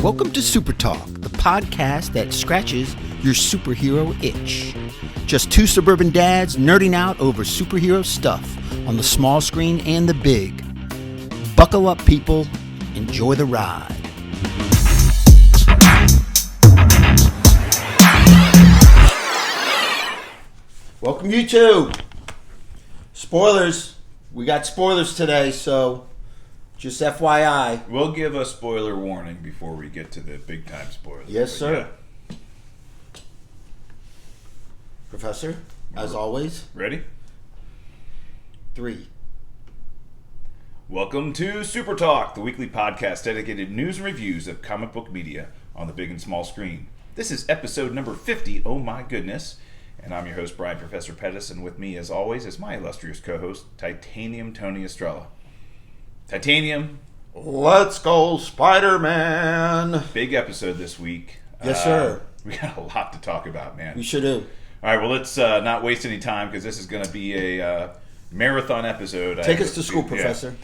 Welcome to Supertalk, the podcast that scratches your superhero itch. Just two suburban dads nerding out over superhero stuff on the small screen and the big. Buckle up, people. Enjoy the ride. Welcome, YouTube. Spoilers. We got spoilers today, so just FYI. We'll give a spoiler warning before we get to the big time spoilers. Yes, sir. Yeah. Professor, as always. Ready? 3. Welcome to Super Talk, the weekly podcast dedicated to news and reviews of comic book media on the big and small screen. This is episode number 50, oh my goodness. And I'm your host, Brian Professor Pettis, and with me, as always, is my illustrious co-host, Titanium Tony Estrella. Titanium. Let's go, Spiderman. Big episode this week. Yes, sir. We got a lot to talk about, man. We should do. All right, well, let's not waste any time because this is going to be a marathon episode. Take us to school, Professor.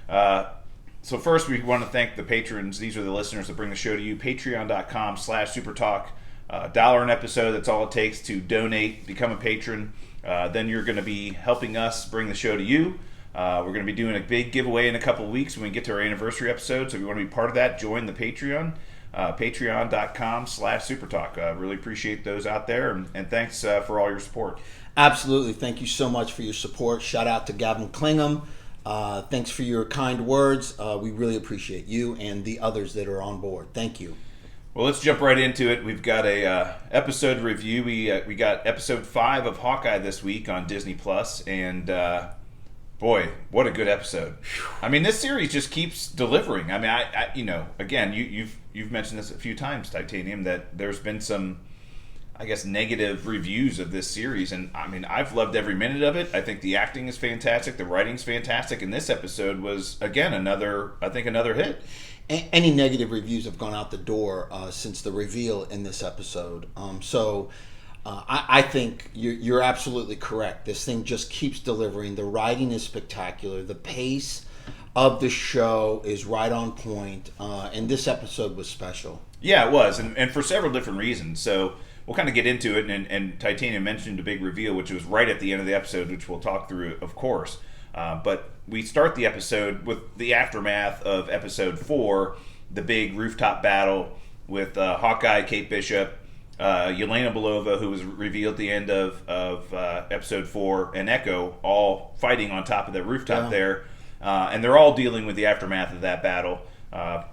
So first, we want to thank the patrons. These are the listeners that bring the show to you. Patreon.com/Supertalk. $1 an episode, that's all it takes to donate, become a patron. Then you're going to be helping us bring the show to you. We're going to be doing a big giveaway in a couple of weeks when we get to our anniversary episode. So if you want to be part of that, join the Patreon. Patreon.com/Supertalk. Really appreciate those out there. And thanks for all your support. Absolutely. Thank you so much for your support. Shout out to Gavin Klingham. Thanks for your kind words. We really appreciate you and the others that are on board. Thank you. Well, let's jump right into it. We've got a episode review. We got episode 5 of Hawkeye this week on Disney Plus, and boy, what a good episode! I mean, this series just keeps delivering. I mean, I again, you've mentioned this a few times, Titanium, that there's been some, I guess, negative reviews of this series, and I mean, I've loved every minute of it. I think the acting is fantastic, the writing's fantastic, and this episode was again another hit. Any negative reviews have gone out the door since the reveal in this episode. I think you're absolutely correct. This thing just keeps delivering. The writing is spectacular. The pace of the show is right on point. And this episode was special. Yeah, it was. And for several different reasons. So we'll kind of get into it. And Titanium mentioned a big reveal, which was right at the end of the episode, which we'll talk through, of course. But we start the episode with the aftermath of episode 4, the big rooftop battle with Hawkeye, Kate Bishop, Yelena Belova, who was revealed at the end of episode 4, and Echo, all fighting on top of the rooftop there. And they're all dealing with the aftermath of that battle.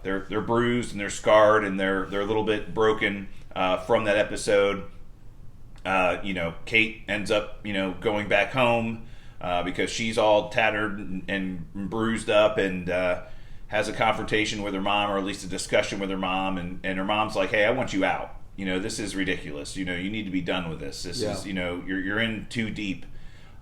They're bruised and they're scarred and they're a little bit broken from that episode. Kate ends up going back home. Because she's all tattered and bruised up and has a confrontation with her mom, or at least a discussion with her mom, and her mom's like, hey, I want you out. This is ridiculous. You need to be done with this. This is, you're in too deep.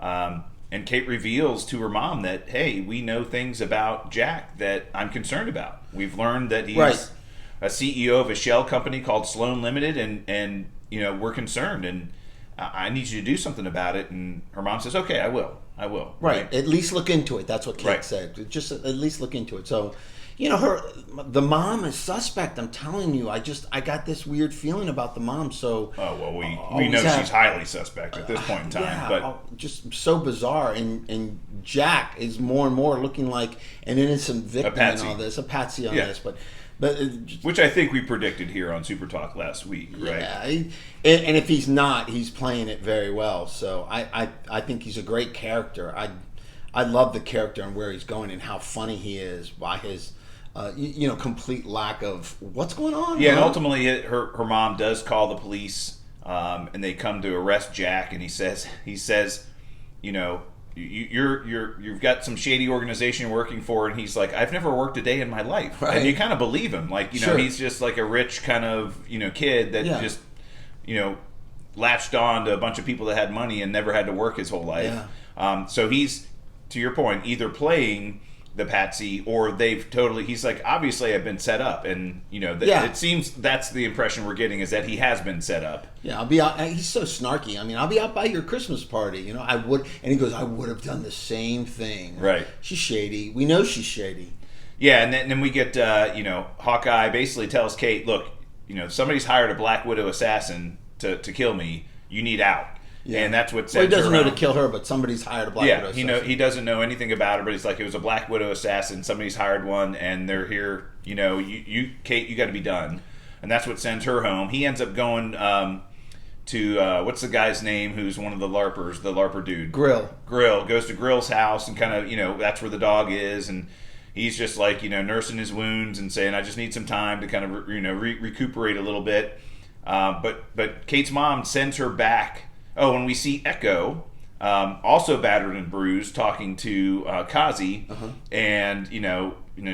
And Kate reveals to her mom that, hey, we know things about Jack that I'm concerned about. We've learned that he's a CEO of a shell company called Sloan Limited, and we're concerned, and I need you to do something about it. And her mom says, okay, I will. Right. At least look into it. That's what Kate said. Just at least look into it. So, the mom is suspect. I'm telling you. I got this weird feeling about the mom. So, we know she's highly suspect at this point in time. But just so bizarre. And Jack is more and more looking like an innocent victim in all this, a patsy on this. But which I think we predicted here on Super Talk last week, right? Yeah, and if he's not, he's playing it very well. So I think he's a great character. I love the character and where he's going and how funny he is by his complete lack of what's going on. Yeah, and ultimately her mom does call the police, and they come to arrest Jack, and he says you've got some shady organization you're working for, and he's like, I've never worked a day in my life. Right. And you kind of believe him. Like, sure. He's just like a rich kind of, kid that just, latched on to a bunch of people that had money and never had to work his whole life. Yeah. So he's, to your point, either playing the patsy or he's like, obviously I've been set up, and it seems that's the impression we're getting, is that he has been set up. Yeah, I'll be out. He's so snarky. I mean, I'll be out by your Christmas party. I would, and he goes, I would have done the same thing. Right. She's shady. We know she's shady. Yeah, and then we get Hawkeye basically tells Kate, look, somebody's hired a Black Widow assassin to kill me. You need out. Yeah. And that's what he doesn't know to kill her, but somebody's hired a Black Widow assassin. Yeah, he doesn't know anything about her, but he's like, it was a Black Widow assassin. Somebody's hired one, and they're here. You Kate, you got to be done. And that's what sends her home. He ends up going to what's the guy's name? Who's one of the LARPers? The LARPer dude. Grill goes to Grill's house and kind of that's where the dog is, and he's just like nursing his wounds and saying, I just need some time to kind of recuperate a little bit. But Kate's mom sends her back. Oh, and we see Echo, also battered and bruised, talking to Kazi, and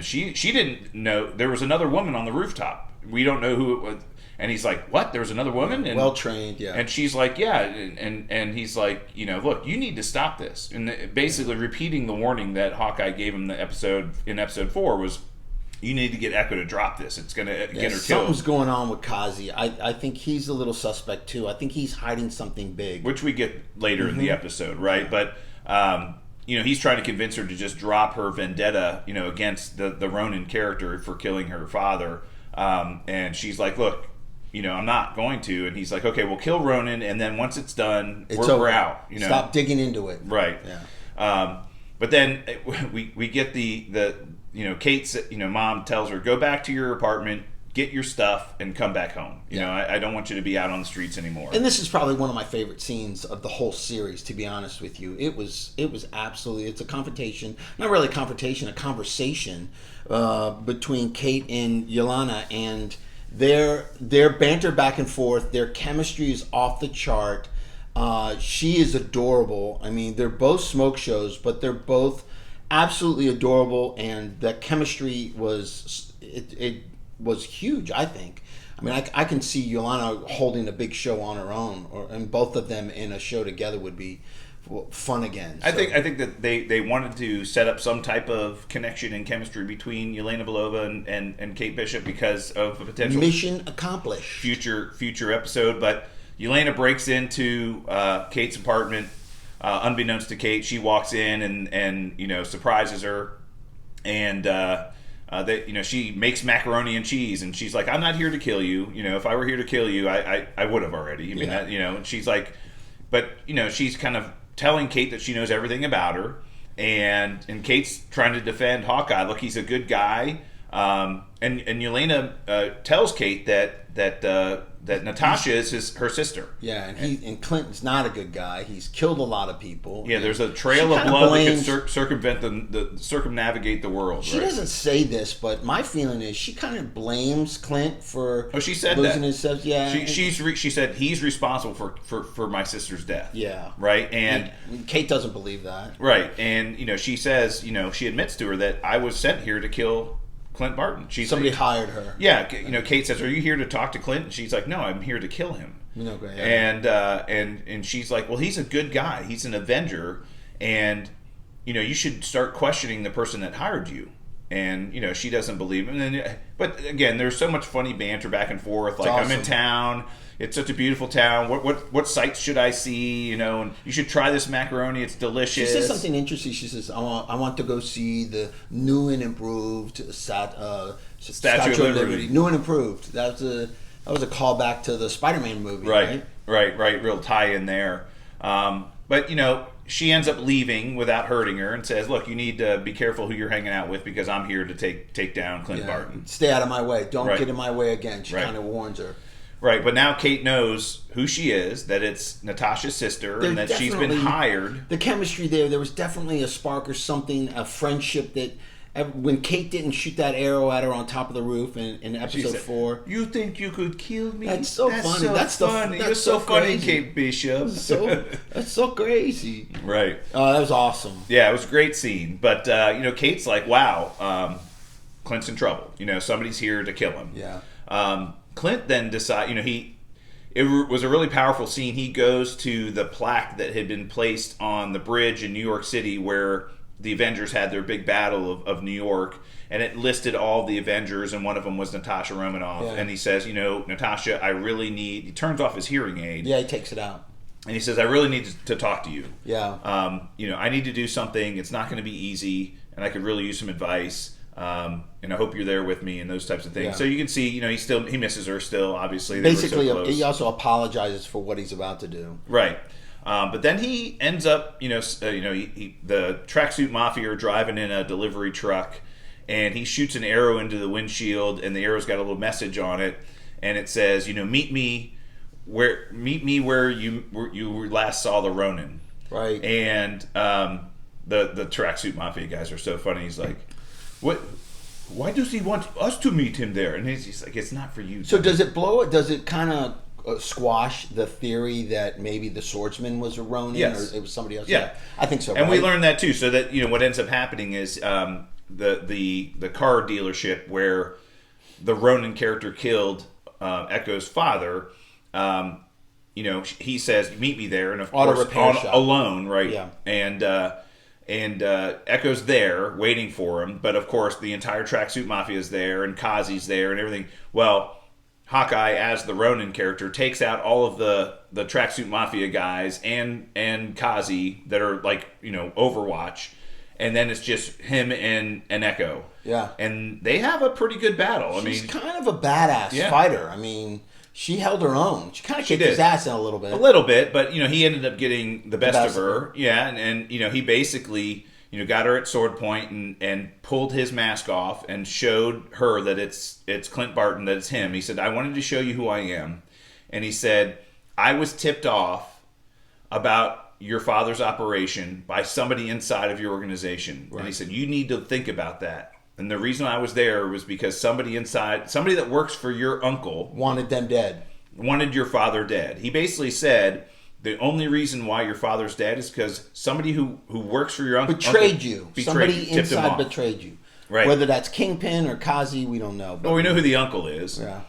she didn't know there was another woman on the rooftop. We don't know who it was, and he's like, "What? There was another woman?" And, well trained, yeah. And she's like, "Yeah," and he's like, "Look, you need to stop this." And basically repeating the warning that Hawkeye gave him in episode 4 was, you need to get Echo to drop this. It's going to get her killed. Something's going on with Kazi. I think he's a little suspect, too. I think he's hiding something big. Which we get later in the episode, right? But, he's trying to convince her to just drop her vendetta, against the Ronin character for killing her father. And she's like, look, I'm not going to. And he's like, okay, we'll kill Ronin, and then once it's done, we're out. Stop digging into it. Right. Yeah. But then we get the Kate's, mom tells her, go back to your apartment, get your stuff, and come back home. I don't want you to be out on the streets anymore. And this is probably one of my favorite scenes of the whole series, to be honest with you. It was absolutely, it's a confrontation, not really a confrontation, a conversation between Kate and Yelena, and their banter back and forth, their chemistry is off the chart. She is adorable. I mean, they're both smoke shows, but they're both absolutely adorable, and that chemistry was huge, I think. I mean, I can see Yelena holding a big show on her own, and both of them in a show together would be fun again. So. I think that they wanted to set up some type of connection and chemistry between Yelena Belova and Kate Bishop because of a potential mission accomplished future episode. But Yelena breaks into Kate's apartment. Unbeknownst to Kate, she walks in and surprises her, and she makes macaroni and cheese, and she's like, "I'm not here to kill you. If I were here to kill you, I would have already." I mean, and she's like, but she's kind of telling Kate that she knows everything about her, and Kate's trying to defend Hawkeye. Look, he's a good guy, and Yelena tells Kate that Natasha is her sister. Yeah, and Clinton's not a good guy. He's killed a lot of people. Yeah, there's a trail of blood that can circumnavigate the world. She doesn't say this, but my feeling is she kind of blames Clint for she said losing that. his stuff. Yeah, she said he's responsible for my sister's death. Yeah, right. And Kate doesn't believe that. Right, and she says she admits to her that I was sent here to kill Clint Barton. Somebody hired her. Yeah, Kate says, "Are you here to talk to Clint?" And she's like, "No, I'm here to kill him." And she's like, "Well, he's a good guy. He's an Avenger, and you should start questioning the person that hired you." And she doesn't believe him. But again, there's so much funny banter back and forth. Like, awesome. I'm in town. It's such a beautiful town. What sights should I see? And you should try this macaroni. It's delicious. She says something interesting. She says, I want to go see the new and improved Statue of Liberty. New and improved. That was a callback to the Spiderman movie. Right. Real tie in there. But she ends up leaving without hurting her and says, "Look, you need to be careful who you're hanging out with because I'm here to take down Clint Barton. Stay out of my way. Don't get in my way again." She kind of warns her. Right, but now Kate knows who she is, that it's Natasha's sister, and that she's been hired. The chemistry there was definitely a spark or something, a friendship that when Kate didn't shoot that arrow at her on top of the roof in episode 4. You think you could kill me? That's so funny. You're so funny, Kate Bishop. That's so crazy. Right. That was awesome. Yeah, it was a great scene. But, Kate's like, wow, Clint's in trouble. Somebody's here to kill him. Yeah. Clint then decides, it was a really powerful scene. He goes to the plaque that had been placed on the bridge in New York City where the Avengers had their big battle of New York, and it listed all the Avengers, and one of them was Natasha Romanoff. Yeah. And he says, Natasha, I really need... He turns off his hearing aid. Yeah, he takes it out. And he says, I really need to talk to you. Yeah. I need to do something. It's not going to be easy, and I could really use some advice. And I hope you're there with me and those types of things. Yeah. So you can see, he misses her still, obviously. Basically, they were so close. he also apologizes for what he's about to do. Right. But then he ends up, the tracksuit mafia are driving in a delivery truck, and he shoots an arrow into the windshield, and the arrow's got a little message on it, and it says, meet me where you last saw the Ronin. Right. And the tracksuit mafia guys are so funny. He's like, what? Why does he want us to meet him there? And he's like, it's not for you. So does it blow it? Does it kind of squash the theory that maybe the swordsman was a Ronin, yes. or it was somebody else? Yeah, I think so. And right? we learned that too. So that what ends up happening is the car dealership where the Ronin character killed Echo's father. He says, "Meet me there," and of Auto course, repair shop. alone, right? Yeah. And Echo's there waiting for him, but of course the entire tracksuit mafia is there, and Kazi's there, and everything. Well, Hawkeye, as the Ronin character, takes out all of the tracksuit mafia guys and Kazi that are Overwatch, and then it's just him and Echo. Yeah. And they have a pretty good battle. She's kind of a badass fighter. I mean, she held her own. She kind of kicked his ass in a little bit. A little bit, but he ended up getting the best of her. Yeah, and he basically got her at sword point and pulled his mask off and showed her that it's Clint Barton, that it's him. He said, "I wanted to show you who I am," and he said, "I was tipped off about your father's operation by somebody inside of your organization," right. And he said, "You need to think about that." And the reason I was there was because somebody that works for your uncle... wanted them dead. Wanted your father dead. He basically said, the only reason why your father's dead is because somebody who works for your uncle... Betrayed you. Somebody tipped him inside off. betrayed you. Right. Whether that's Kingpin or Kazi, we don't know. Well, we know who the uncle is. Yeah.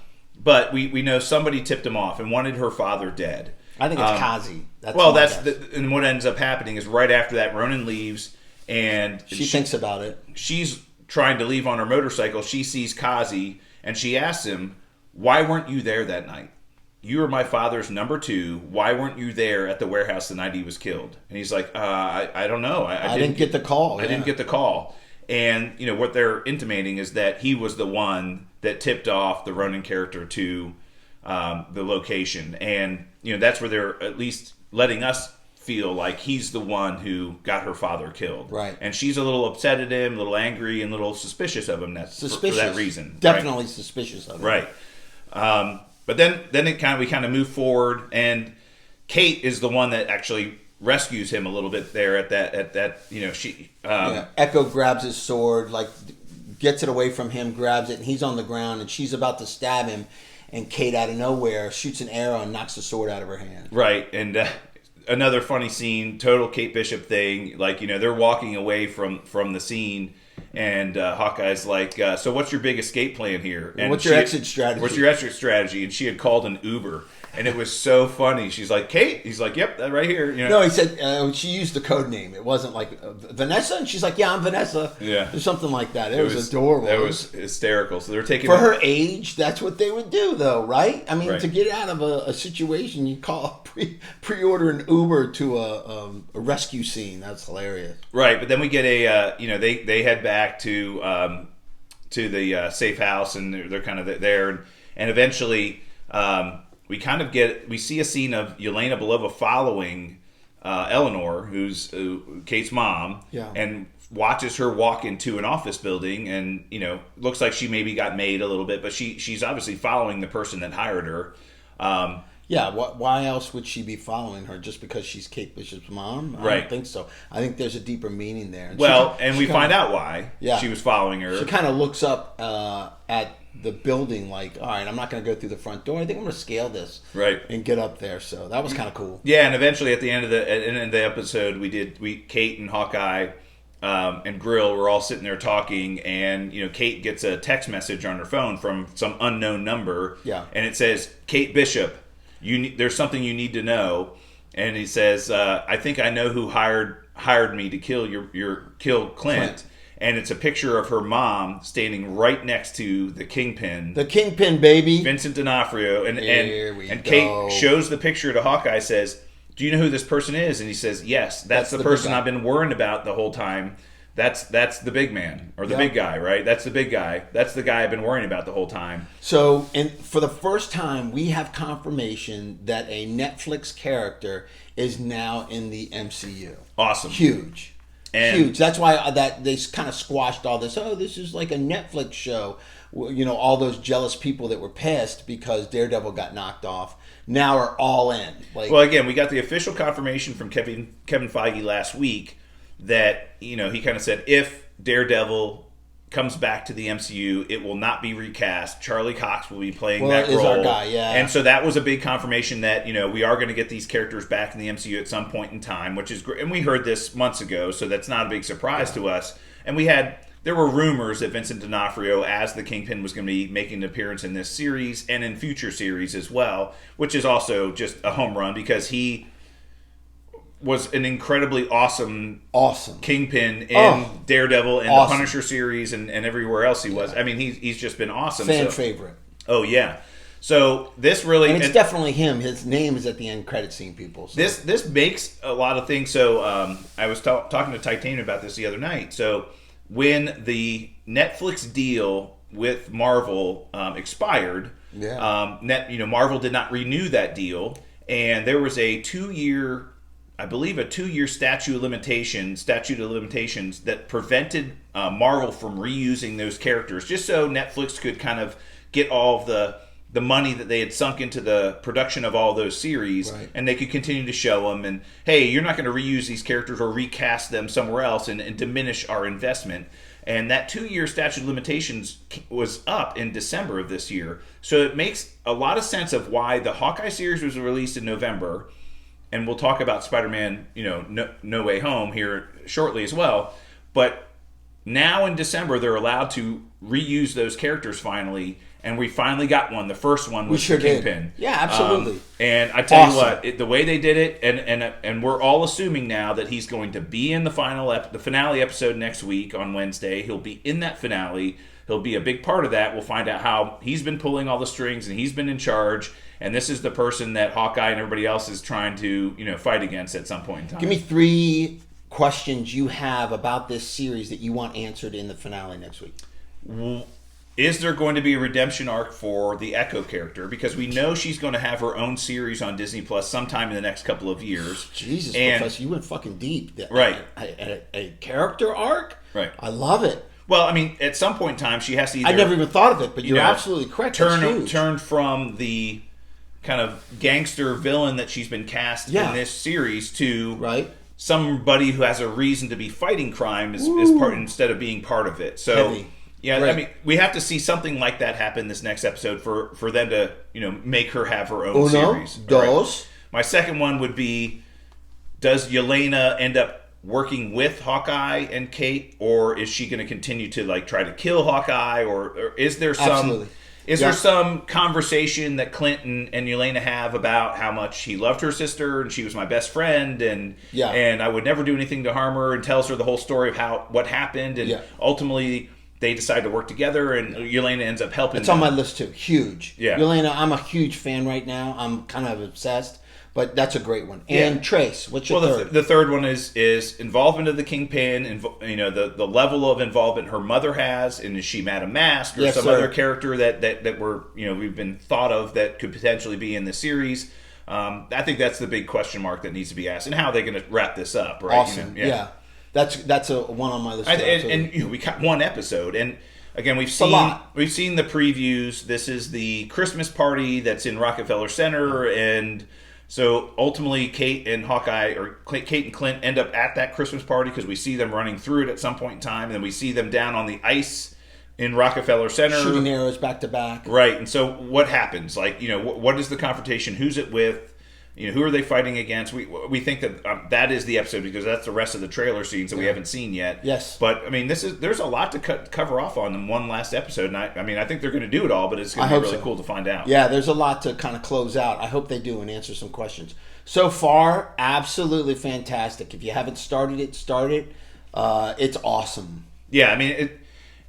But we know somebody tipped him off and wanted her father dead. I think it's Kazi. And what ends up happening is right after that, Ronin leaves, and... She thinks about it. She's trying to leave on her motorcycle. She sees Kazi, and she asks him, "Why weren't you there that night? You were my father's number 2. Why weren't you there at the warehouse the night he was killed?" And he's like, I don't know. I didn't get the call. I didn't get the call. And, what they're intimating is that he was the one that tipped off the Ronin character to the location. And, that's where they're at least letting us feel like he's the one who got her father killed. Right. And she's a little upset at him, a little angry, and a little suspicious of him. That's for that reason. Definitely suspicious of him. Right. But then we kind of move forward, and Kate is the one that actually rescues him a little bit there at that she Echo grabs his sword, gets it away from him, grabs it, and he's on the ground, and she's about to stab him, and Kate out of nowhere shoots an arrow and knocks the sword out of her hand. Right. And another funny scene, total Kate Bishop thing. They're walking away from the scene, and Hawkeye's like, "So what's your big escape plan here? And what's your exit strategy? What's your exit strategy?" And she had called an Uber, and it was so funny. She's like, "Kate?" He's like, "Yep, right here." No, he said she used the code name. It wasn't like Vanessa, and she's like, "Yeah, I'm Vanessa." Yeah, or something like that. It was adorable. That was hysterical. So they're taking for her age. That's what they would do, though, right? I mean, right. To get out of a situation, you call pre-order an Uber to a rescue scene. That's hilarious. Right, but then we get they head back to the safe house, and they're kind of there, and eventually we see a scene of Yelena Belova following Eleanor, who's Kate's mom, and watches her walk into an office building, and looks like she maybe got made a little bit, but she's obviously following the person that hired her. Why else would she be following her? Just because she's Kate Bishop's mom? I don't think so. I think there's a deeper meaning there. And we find out why she was following her. She kind of looks up at the building like, all right, I'm not going to go through the front door. I think I'm going to scale this and get up there. So that was kind of cool. Yeah, and eventually at the end of the episode, Kate and Hawkeye and Grill were all sitting there talking, and Kate gets a text message on her phone from some unknown number, and it says, "Kate Bishop, there's something you need to know." And he says, "I think I know who hired me to kill Clint." And it's a picture of her mom standing right next to the Kingpin. The Kingpin, baby. Vincent Onofrio. And Kate shows the picture to Hawkeye, says, "Do you know who this person is?" And he says, "Yes, that's the person I've been worrying about the whole time, that's the big man or the big guy, right? That's the big guy. That's the guy I've been worrying about the whole time. So, and for the first time, we have confirmation that a Netflix character is now in the MCU. Awesome. Huge. And huge. That's why that they kind of squashed all this. Oh, this is like a Netflix show. You know, all those jealous people that were pissed because Daredevil got knocked off now are all in. Like, well, again, we got the official confirmation from Kevin Feige last week that, you know, he kind of said if Daredevil comes back to the MCU, it will not be recast. Charlie Cox will be playing that role. Our guy, yeah. And so that was a big confirmation that, you know, we are going to get these characters back in the MCU at some point in time, which is great. And we heard this months ago, so that's not a big surprise to us. And there were rumors that Vincent D'Onofrio, as the Kingpin, was going to be making an appearance in this series and in future series as well, which is also just a home run because he was an incredibly awesome Kingpin in Daredevil and the Punisher series and everywhere else he was. I mean, he's just been awesome. Fan favorite. Oh, yeah. So this really... And it's definitely him. His name is at the end credit scene, people. So. This makes a lot of things. So I was talking to Titanium about this the other night. So when the Netflix deal with Marvel expired, Marvel did not renew that deal. And there was a 2-year... I believe a 2-year statute of limitations that prevented Marvel from reusing those characters, just so Netflix could kind of get all of the money that they had sunk into the production of all those series, and they could continue to show them. And hey, you're not going to reuse these characters or recast them somewhere else and diminish our investment. And that 2-year statute of limitations was up in December of this year, so it makes a lot of sense of why the Hawkeye series was released in November. And we'll talk about Spider-Man, No Way Home here shortly as well. But now in December, they're allowed to reuse those characters finally. And we finally got one. The first one was Kingpin. Did. Yeah, absolutely. And I tell you what, the way they did it, and we're all assuming now that he's going to be in the finale episode next week on Wednesday. He'll be in that finale. He'll be a big part of that. We'll find out how he's been pulling all the strings and he's been in charge. And this is the person that Hawkeye and everybody else is trying to, fight against at some point in time. Give me 3 questions you have about this series that you want answered in the finale next week. Is there going to be a redemption arc for the Echo character? Because we know she's going to have her own series on Disney Plus sometime in the next couple of years. Jesus, Professor, you went fucking deep. Right. A character arc? Right. I love it. Well, I mean, at some point in time, she has to either... I never even thought of it, but you're absolutely correct. Turn from the kind of gangster villain that she's been cast in this series to somebody who has a reason to be fighting crime as part instead of being part of it. So, heavy. I mean, we have to see something like that happen this next episode for them to make her have her own series. Dos. My second one would be: does Yelena end up working with Hawkeye and Kate, or is she going to continue to try to kill Hawkeye, or is there some? Absolutely. Is there some conversation that Clinton and Yelena have about how much he loved her sister and she was my best friend and I would never do anything to harm her, and tells her the whole story of what happened, and ultimately they decide to work together and Yelena ends up helping. It's on my list too. Huge. Yeah. Yelena, I'm a huge fan right now. I'm kind of obsessed. But that's a great one. And Trace, what's your third? The third one is involvement of the Kingpin, the level of involvement her mother has, and is she Madame Mask or other character that we've been thought of that could potentially be in the series. I think that's the big question mark that needs to be asked, and how are they going to wrap this up, right? Awesome. That's a one on my list. And we got one episode, and again, we've seen the previews. This is the Christmas party that's in Rockefeller Center, and so ultimately, Kate and Clint end up at that Christmas party because we see them running through it at some point in time, and then we see them down on the ice in Rockefeller Center, shooting arrows back to back. Right, and so what happens? What is the confrontation? Who's it with? Who are they fighting against? We think that that is the episode because that's the rest of the trailer scenes that we haven't seen yet. Yes, but I mean, there's a lot to cover off on in one last episode, and I think they're going to do it all, but it's going to be really cool to find out. Yeah, there's a lot to kind of close out. I hope they do and answer some questions. So far, absolutely fantastic. If you haven't started it, start it. It's awesome. Yeah, I mean,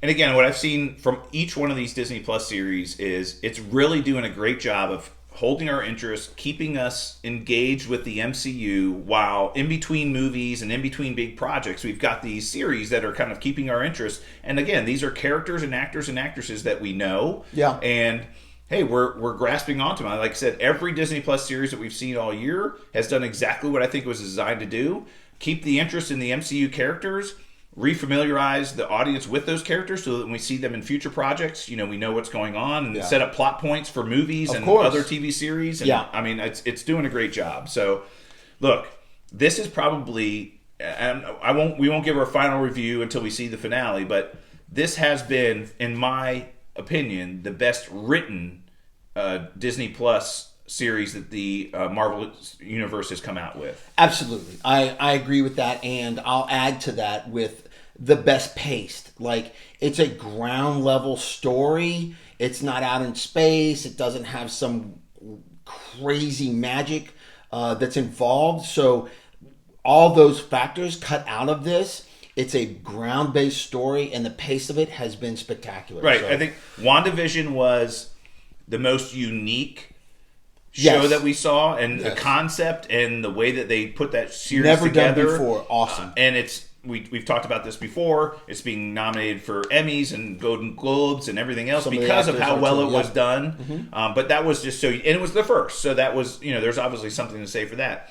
and again, what I've seen from each one of these Disney Plus series is it's really doing a great job of holding our interest, keeping us engaged with the MCU while in between movies and in between big projects, we've got these series that are kind of keeping our interest. And again, these are characters and actors and actresses that we know. Yeah. And hey, we're grasping onto them. Like I said, every Disney Plus series that we've seen all year has done exactly what I think it was designed to do. Keep the interest in the MCU characters, refamiliarize the audience with those characters so that when we see them in future projects, we know what's going on, and set up plot points for movies and other TV series. And I mean, it's doing a great job. So, look, this is probably, and we won't give our final review until we see the finale, but this has been, in my opinion, the best written Disney Plus series that the Marvel Universe has come out with. Absolutely. I agree with that, and I'll add to that with the best paced. Like, it's a ground level story. It's not out in space. It doesn't have some crazy magic that's involved. So all those factors cut out of this. It's a ground-based story, and the pace of it has been spectacular. Right. So, I think WandaVision was the most unique show that we saw, and the concept and the way that they put that series together. Never done before. Awesome. And it's we've talked about this before. It's being nominated for Emmys and Golden Globes and everything else because of how well it was done. Mm-hmm. But that was just so, and it was the first. So that was, there's obviously something to say for that.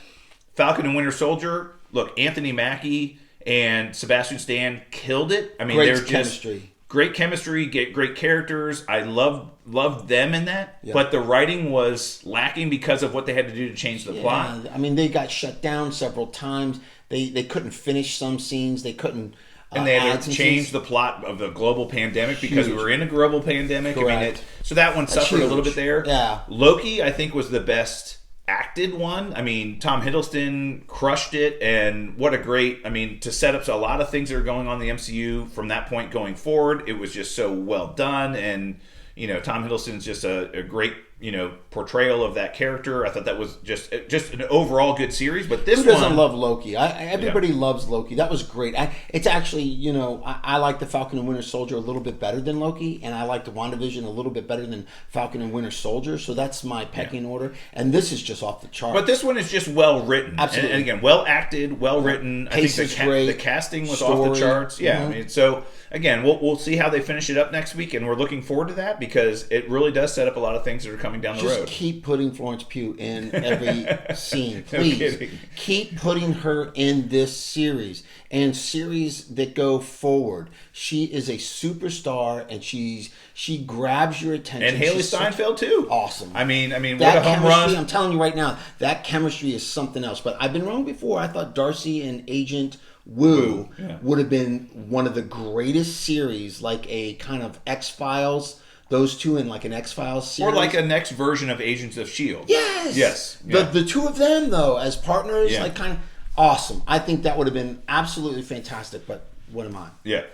Falcon and Winter Soldier. Look, Anthony Mackie and Sebastian Stan killed it. I mean, great they're just chemistry. Great chemistry, great characters. I loved them in that. Yeah. But the writing was lacking because of what they had to do to change the plot. I mean, they got shut down several times. They couldn't finish some scenes. They couldn't. And they had to change the plot of the global pandemic because we were in a global pandemic. Correct. I mean, so that one suffered a little bit there. Yeah. Loki, I think, was the best acted one. I mean, Tom Hiddleston crushed it, and what a great, to set up a lot of things that are going on in the MCU from that point going forward. It was just so well done, and Tom Hiddleston's just a great portrayal of that character. I thought that was just an overall good series. But this Who doesn't love Loki? Everybody loves Loki. That was great. It's actually, I like the Falcon and Winter Soldier a little bit better than Loki, and I like the WandaVision a little bit better than Falcon and Winter Soldier. So that's my pecking order. And this is just off the chart. But this one is just well written. Absolutely. And again, well acted, well written. I think the casting was off the charts. Yeah. Mm-hmm. So again, we'll see how they finish it up next week, and we're looking forward to that because it really does set up a lot of things that are coming down the road. Just keep putting Florence Pugh in every scene, please. No, keep putting her in this series and series that go forward. She is a superstar, and she grabs your attention. And Haley Steinfeld too. Awesome. I mean, what a home run! I'm telling you right now, that chemistry is something else. But I've been wrong before. I thought Darcy and Agent Wu would have been one of the greatest series, like a kind of X-Files. Those two in like an X-Files series. Or like a next version of Agents of S.H.I.E.L.D. Yes. Yeah. The two of them, though, as partners, like kind of awesome. I think that would have been absolutely fantastic, but what am I? Yeah.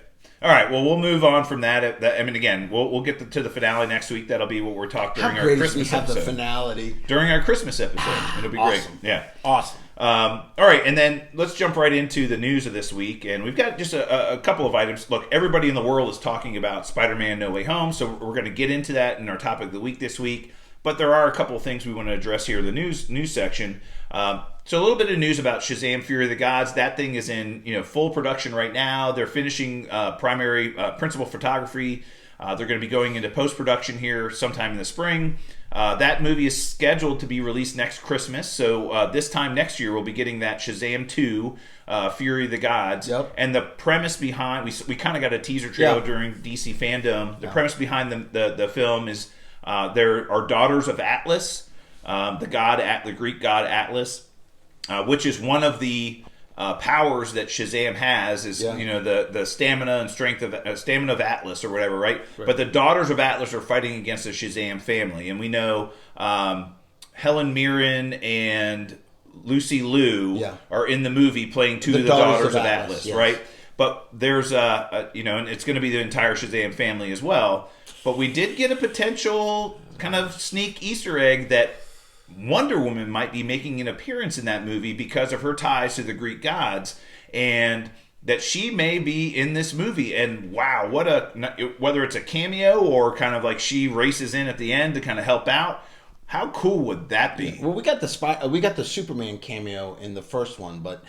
All right, well, we'll move on from that. Again, we'll get to the finale next week. That'll be what we're talking during our Christmas episode. The finale. During our Christmas episode. It'll be great. Yeah. Awesome. All right, and then let's jump right into the news of this week. And we've got just a couple of items. Look, everybody in the world is talking about Spider-Man No Way Home, so we're going to get into that in our topic of the week this week. But there are a couple of things we want to address here in the news section. So a little bit of news about Shazam! Fury of the Gods. That thing is in full production right now. They're finishing principal photography. They're going to be going into post-production here sometime in the spring. That movie is scheduled to be released next Christmas. So this time next year, we'll be getting that Shazam 2, Fury of the Gods. Yep. And the premise behind, we kind of got a teaser trailer during DC Fandom. The premise behind the film is there are daughters of Atlas, the Greek god Atlas, which is one of the powers that Shazam has is the stamina and strength of stamina of Atlas or whatever, right? But the daughters of Atlas are fighting against the Shazam family, and we know Helen Mirren and Lucy Liu are in the movie playing two of the daughters of Atlas, right? But there's and it's going to be the entire Shazam family as well. But we did get a potential kind of sneak Easter egg that Wonder Woman might be making an appearance in that movie because of her ties to the Greek gods, and that she may be in this movie. And wow, whether it's a cameo or kind of like she races in at the end to kind of help out, How cool would that be? Yeah. Well, we got the Superman cameo in the first one, but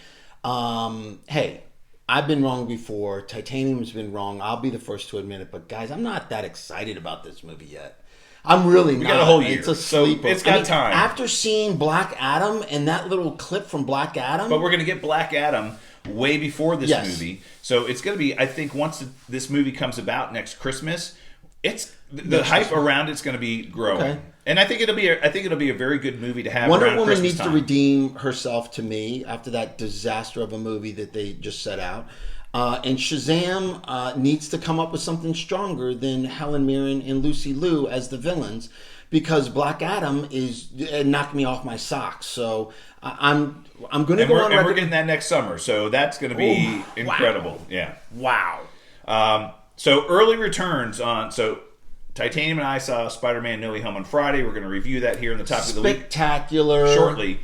hey, I've been wrong before. Titanium's been wrong. I'll be the first to admit it. But guys, I'm not that excited about this movie yet. I'm really not. We got a whole year. It's a sleeper. So it's got time. After seeing Black Adam and that little clip from Black Adam. But we're going to get Black Adam way before this movie. So it's going to be, I think, once this movie comes about next Christmas, the hype around it's going to be growing. Okay. And I think it'll be a very good movie to have Wonder around Woman Christmas needs time. to redeem herself to me after that disaster of a movie that they just set out. And Shazam needs to come up with something stronger than Helen Mirren and Lucy Liu as the villains, because Black Adam knocked me off my socks. So I'm going to go on record. And we're getting that next summer, so that's going to be incredible. Wow. Yeah. Wow. So early returns on Titanium and I saw Spider-Man No Way Home on Friday. We're going to review that here in the top of the week. Spectacular. Shortly.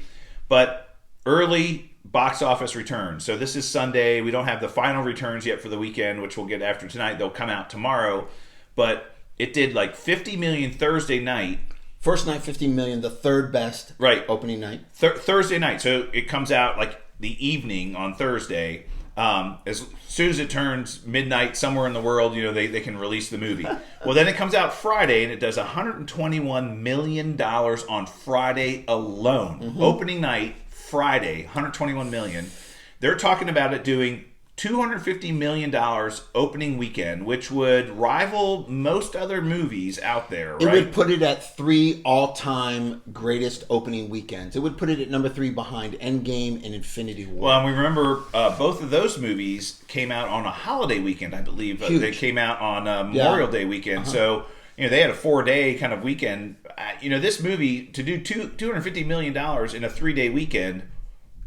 But early box office returns. So this is Sunday. We don't have the final returns yet for the weekend, which we'll get after tonight. They'll come out tomorrow. But it did like $50 million Thursday night. First night, $50 million. The third best opening night. Thursday night. So it comes out like the evening on Thursday. As soon as it turns midnight somewhere in the world, they can release the movie. Well, then it comes out Friday, and it does $121 million on Friday alone. Mm-hmm. Opening night, Friday, $121 million. They're talking about it doing $250 million opening weekend, which would rival most other movies out there, right? It would put it at 3 all-time greatest opening weekends. It would put it at number 3 behind Endgame and Infinity War. Well, and we remember both of those movies came out on a holiday weekend, I believe. They came out on Memorial Day weekend. Uh-huh. So, they had a 4-day kind of weekend. This movie, to do $250 million in a 3-day weekend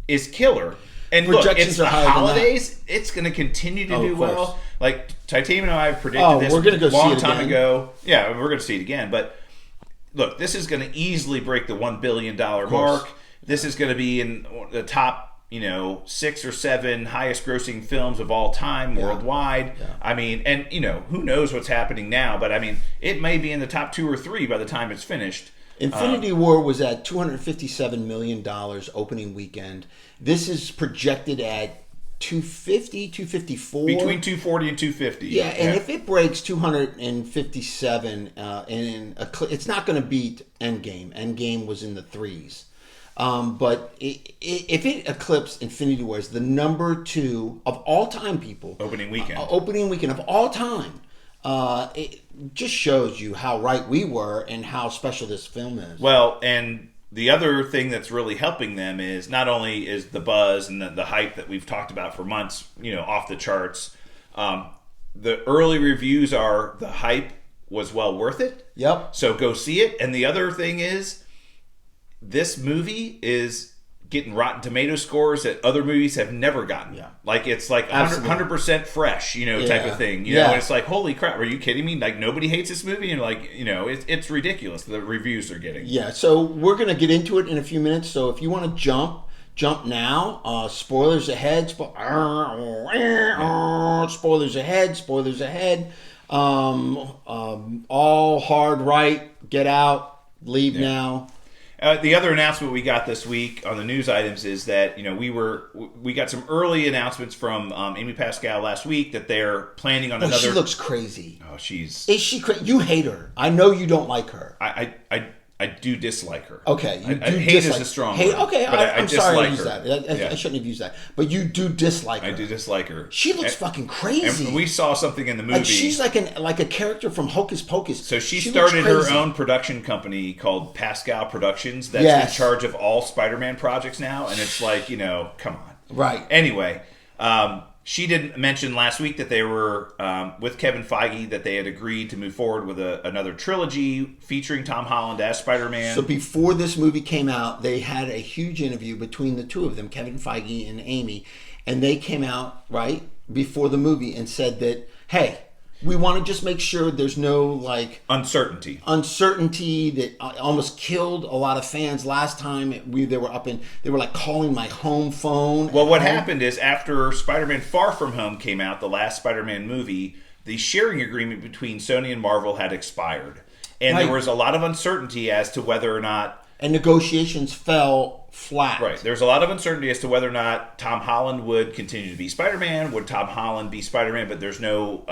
is killer. And look, it's the holidays. It's going to continue to do well. Like Titanium and I have predicted this a long time ago. Yeah, we're going to see it again. But look, this is going to easily break the $1 billion mark. This is going to be in the top, 6 or 7 highest grossing films of all time worldwide. Yeah. I mean, and who knows what's happening now? But I mean, it may be in the top 2 or 3 by the time it's finished. Infinity War was at $257 million opening weekend. This is projected at 250, 254. Between 240 and 250. Yeah, and if it breaks 257, it's not going to beat Endgame. Endgame was in the 3s. But if it eclipses Infinity War as the number 2 of all time, people. Opening weekend of all time. It just shows you how right we were and how special this film is. Well, and the other thing that's really helping them is not only is the buzz and the hype that we've talked about for months, off the charts. The early reviews are the hype was well worth it. Yep. So go see it. And the other thing is this movie is getting Rotten Tomato scores that other movies have never gotten. Yeah. Like it's like 100% fresh, type of thing. And it's like, holy crap, are you kidding me? Like nobody hates this movie, and like, it's ridiculous the reviews they're getting. Yeah, so we're gonna get into it in a few minutes. So if you want to jump now. Spoilers ahead. Spoilers ahead. All hard right. Get out. Leave now. The other announcement we got this week on the news items is that we got some early announcements from Amy Pascal last week that they're planning on another. She looks crazy. Oh, is she crazy? You hate her. I know you don't like her. I do dislike her. Okay, hate is a strong word. Okay, but I'm sorry I used that. I shouldn't have used that. But you do dislike her. I do dislike her. She looks fucking crazy. And we saw something in the movie. Like she's like a character from Hocus Pocus. So she started her own production company called Pascal Productions that's in charge of all Spider-Man projects now. And it's like, come on. Right. Anyway, she did mention last week that they were with Kevin Feige, that they had agreed to move forward with another trilogy featuring Tom Holland as Spider-Man. So before this movie came out, they had a huge interview between the two of them, Kevin Feige and Amy, and they came out right before the movie and said that, hey, we want to just make sure there's no uncertainty that almost killed a lot of fans last time. They were like calling my home phone. Well, what happened is after Spider-Man Far From Home came out, the last Spider-Man movie, the sharing agreement between Sony and Marvel had expired. And there was a lot of uncertainty as to whether or not... And negotiations fell flat. Right. There's a lot of uncertainty as to whether or not Tom Holland would continue to be Spider-Man. Would Tom Holland be Spider-Man? But there's no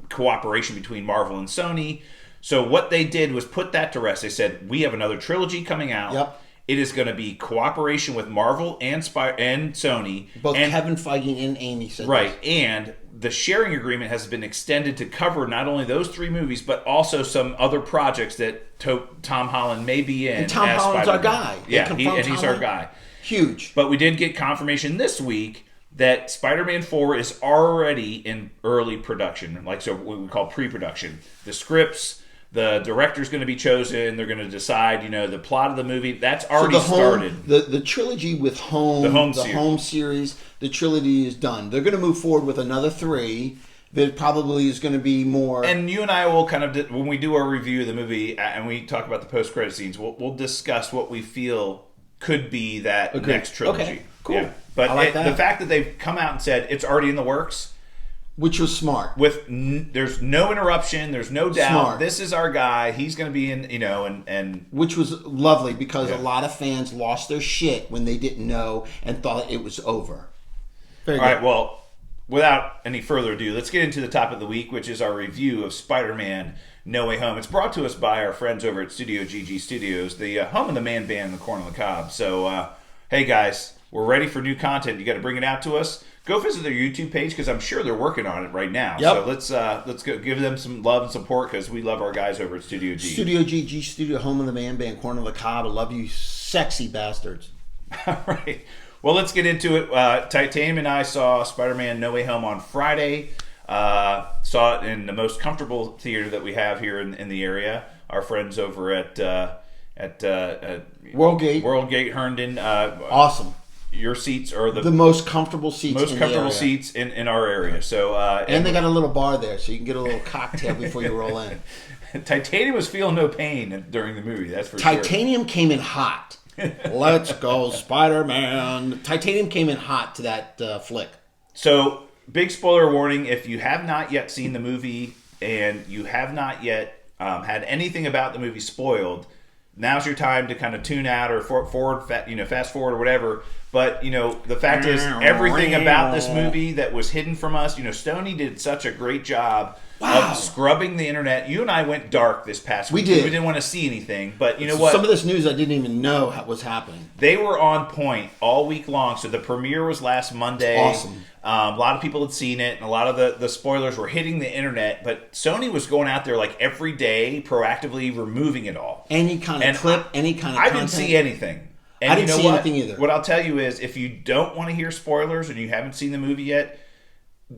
cooperation between Marvel and Sony. So what they did was put that to rest. They said, we have another trilogy coming out. Yep. It is going to be cooperation with Marvel and Sony. Both Kevin Feige and Amy said right. this. And the sharing agreement has been extended to cover not only those 3 movies, but also some other projects that Tom Holland may be in. And Tom Holland's our guy. Yeah, he's our guy. Huge. But we did get confirmation this week that Spider-Man 4 is already in early production, so what we call pre-production. The scripts, the director's going to be chosen. They're going to decide, the plot of the movie. That's already started. The trilogy with the home series, the trilogy is done. They're going to move forward with another 3. That probably is going to be more. And you and I will kind of, when we do our review of the movie and we talk about the post-credit scenes, we'll discuss what we feel could be that next trilogy. Okay, cool. Yeah. But I like that. The fact that they've come out and said it's already in the works, which was smart. There's no interruption, there's no doubt. Smart. This is our guy. He's going to be in, and which was lovely because a lot of fans lost their shit when they didn't know and thought it was over. Very good. All right. Well, without any further ado, let's get into the top of the week, which is our review of Spider-Man No Way Home. It's brought to us by our friends over at Studio GG Studios, the home of the man band in the corner of the cob. So, hey guys, we're ready for new content. You got to bring it out to us. Go visit their YouTube page because I'm sure they're working on it right now. Yep. So let's go give them some love and support because we love our guys over at Studio G. Studio GG Studio, home of the man band, corner of the cob. I love you, sexy bastards. All right. Well, let's get into it. Titanium and I saw Spider-Man No Way Home on Friday. Saw it in the most comfortable theater that we have here in the area. Our friends over at Worldgate Herndon. Awesome. Your seats are the most comfortable seats. Seats in our area. So and they got a little bar there, so you can get a little cocktail before you roll in. Titanium was feeling no pain during the movie. That's for Titanium came in hot. Let's go, Spider-Man. Titanium came in hot to that flick. So, big spoiler warning: if you have not yet seen the movie and you have not yet had anything about the movie spoiled, now's your time to kind of tune out or fast forward or whatever. But, the fact is, everything about this movie that was hidden from us, Sony did such a great job of scrubbing the internet. You and I went dark this past week. We did. We didn't want to see anything. But you know what? Some of this news I didn't even know was happening. They were on point all week long. So the premiere was last Monday. Awesome. A lot of people had seen it, and a lot of the spoilers were hitting the internet. But Sony was going out there like every day, proactively removing it all. Any kind of clip, any kind of content. I didn't see anything. And I didn't see anything either. What I'll tell you is, if you don't want to hear spoilers and you haven't seen the movie yet,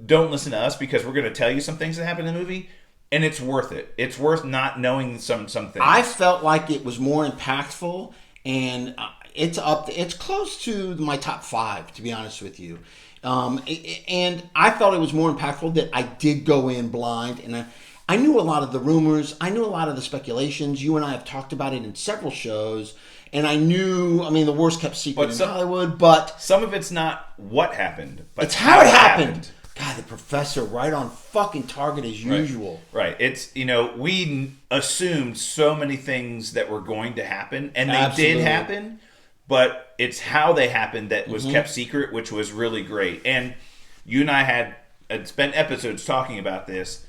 don't listen to us because we're going to tell you some things that happen in the movie, and it's worth it. It's worth not knowing some things. I felt like it was more impactful, and it's close to my top 5, to be honest with you. And I felt it was more impactful that I did go in blind, and I knew a lot of the rumors. I knew a lot of the speculations. You and I have talked about it in several shows. And I knew, the worst kept secret in Hollywood, but... Some of it's not what happened, but it's how it happened. God, the professor right on fucking target as usual. Right. It's, we assumed so many things that were going to happen, and they did happen, but it's how they happened that was kept secret, which was really great. And you and I had spent episodes talking about this.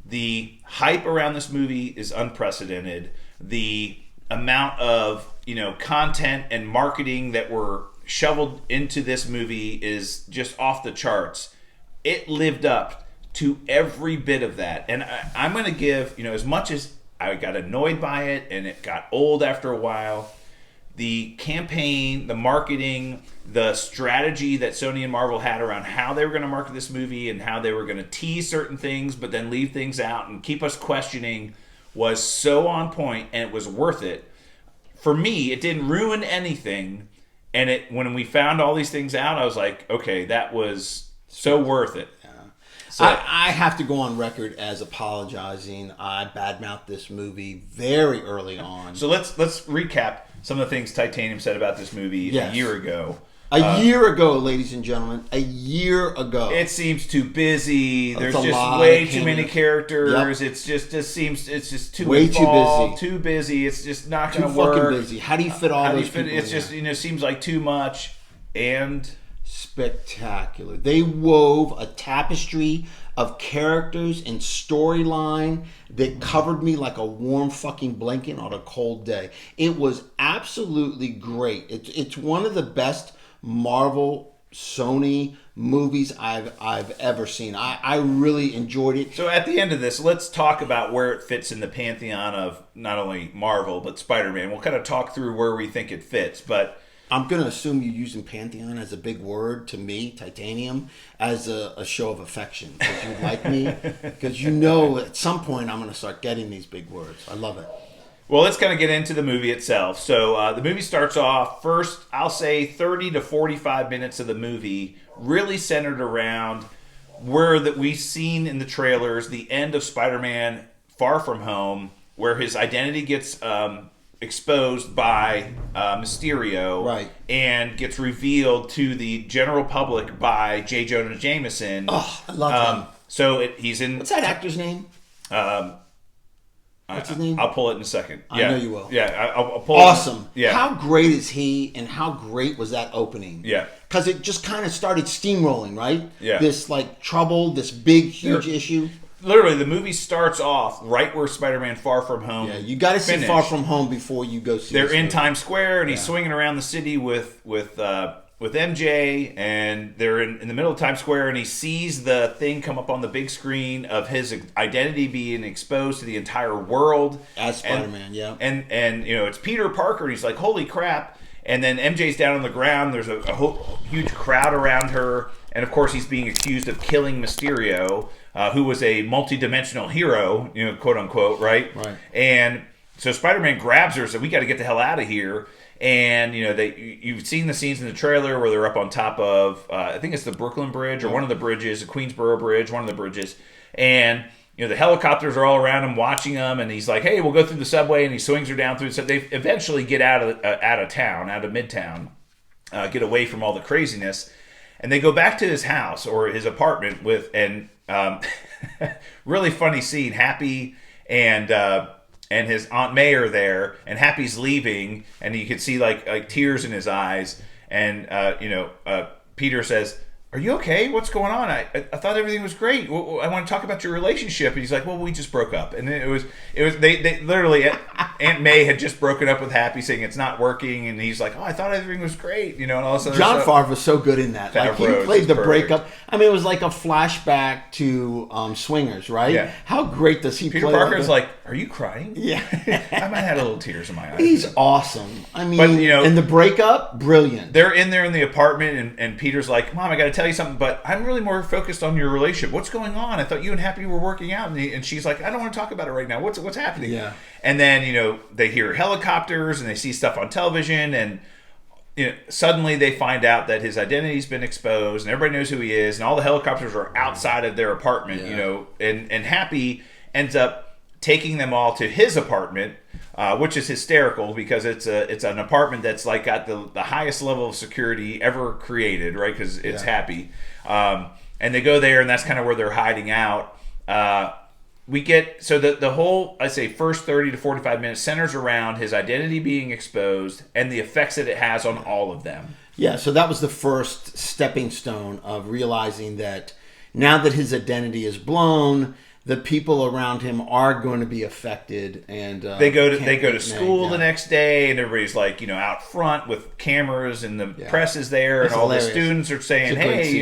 The hype around this movie is unprecedented. The amount of content and marketing that were shoveled into this movie is just off the charts. It lived up to every bit of that, and I'm going to give as much as I got annoyed by it and it got old after a while, the campaign, the marketing, the strategy that Sony and Marvel had around how they were going to market this movie and how they were going to tease certain things but then leave things out and keep us questioning was so on point, and it was worth it. For me, it didn't ruin anything, and when we found all these things out, I was like, okay, that was so worth it. Yeah. So, I have to go on record as apologizing. I badmouthed this movie very early on. So let's recap some of the things Titanium said about this movie a year ago. A year ago, ladies and gentlemen. A year ago. It seems too busy. There's just way too many characters. Yep. It's just too way involved, too busy. It's just not going to work. Too fucking busy. How do you fit all those people? It's just seems like too much and spectacular. They wove a tapestry of characters and storyline that covered me like a warm fucking blanket on a cold day. It was absolutely great. It's one of the best Marvel Sony movies I've ever seen. I really enjoyed it. So at the end of this, let's talk about where it fits in the pantheon of not only Marvel but Spider-Man. We'll kind of talk through where we think it fits, but I'm going to assume you're using pantheon as a big word to me, titanium, as a show of affection. Because you like me. Because at some point I'm going to start getting these big words. I love it. Well, let's kind of get into the movie itself. So the movie starts off, first, I'll say 30 to 45 minutes of the movie really centered around where that we've seen in the trailers, the end of Spider-Man Far From Home, where his identity gets exposed by Mysterio, right, and gets revealed to the general public by J. Jonah Jameson. Oh, I love him. So he's in... What's that actor's name? What's his name? I'll pull it in a second. I know you will. Yeah, I'll pull awesome. it. Yeah. How great is he, and how great was that opening? Yeah. Because it just kind of started steamrolling, right? Yeah. This trouble, this big, huge issue. Literally, the movie starts off right where Spider-Man Far From Home. Yeah, you got to see Far From Home before you go see. They're in Times Square, and he's swinging around the city with MJ, and they're in the middle of Times Square, and he sees the thing come up on the big screen of his identity being exposed to the entire world as Spider-Man. Yeah, and it's Peter Parker, and he's like, "Holy crap!" And then MJ's down on the ground. There's a huge crowd around her, and of course, he's being accused of killing Mysterio. Who was a multi-dimensional hero, quote unquote, right? Right. And so Spider-Man grabs her, said, "We got to get the hell out of here." And you've seen the scenes in the trailer where they're up on top of, I think it's the Brooklyn Bridge or one of the bridges, the Queensboro Bridge, one of the bridges, and the helicopters are all around him, watching him, and he's like, "Hey, we'll go through the subway," and he swings her down through. So they eventually get out of town, out of Midtown, get away from all the craziness, and they go back to his house or his apartment really funny scene. Happy and his Aunt May are there, and Happy's leaving, and you can see like tears in his eyes. And Peter says, "Are you okay? What's going on? I thought everything was great. I want to talk about your relationship." And he's like, "Well, we just broke up." And it was they literally, Aunt May had just broken up with Happy, saying it's not working, and he's like, "Oh, I thought everything was great," and all this other John stuff. Favre was so good in that. Like he played the breakup. I mean, it was like a flashback to Swingers, right? Yeah. How great does he play? Peter Parker's like, "Are you crying?" Yeah. I might have had a little tears in my eyes. He's awesome. I mean, but, and the breakup, brilliant. They're in there in the apartment, and Peter's like, "Mom, I got to tell you something, but I'm really more focused on your relationship. What's going on? I thought you and Happy were working out." And she's like, "I don't want to talk about it right now. What's happening?" Yeah. And then, they hear helicopters, and they see stuff on television, and suddenly they find out that his identity's been exposed, and everybody knows who he is, and all the helicopters are outside of their apartment, and Happy ends up taking them all to his apartment, which is hysterical because it's an apartment that's like got the highest level of security ever created, right? Because it's Happy. And they go there, and that's kind of where they're hiding out. We get, so the whole, I say, first 30 to 45 minutes centers around his identity being exposed and the effects that it has on all of them. Yeah, so that was the first stepping stone of realizing that now that his identity is blown, the people around him are going to be affected, and they go to school the next day, and everybody's like out front with cameras, and the press is there, and all hilarious. The students are saying, "Hey,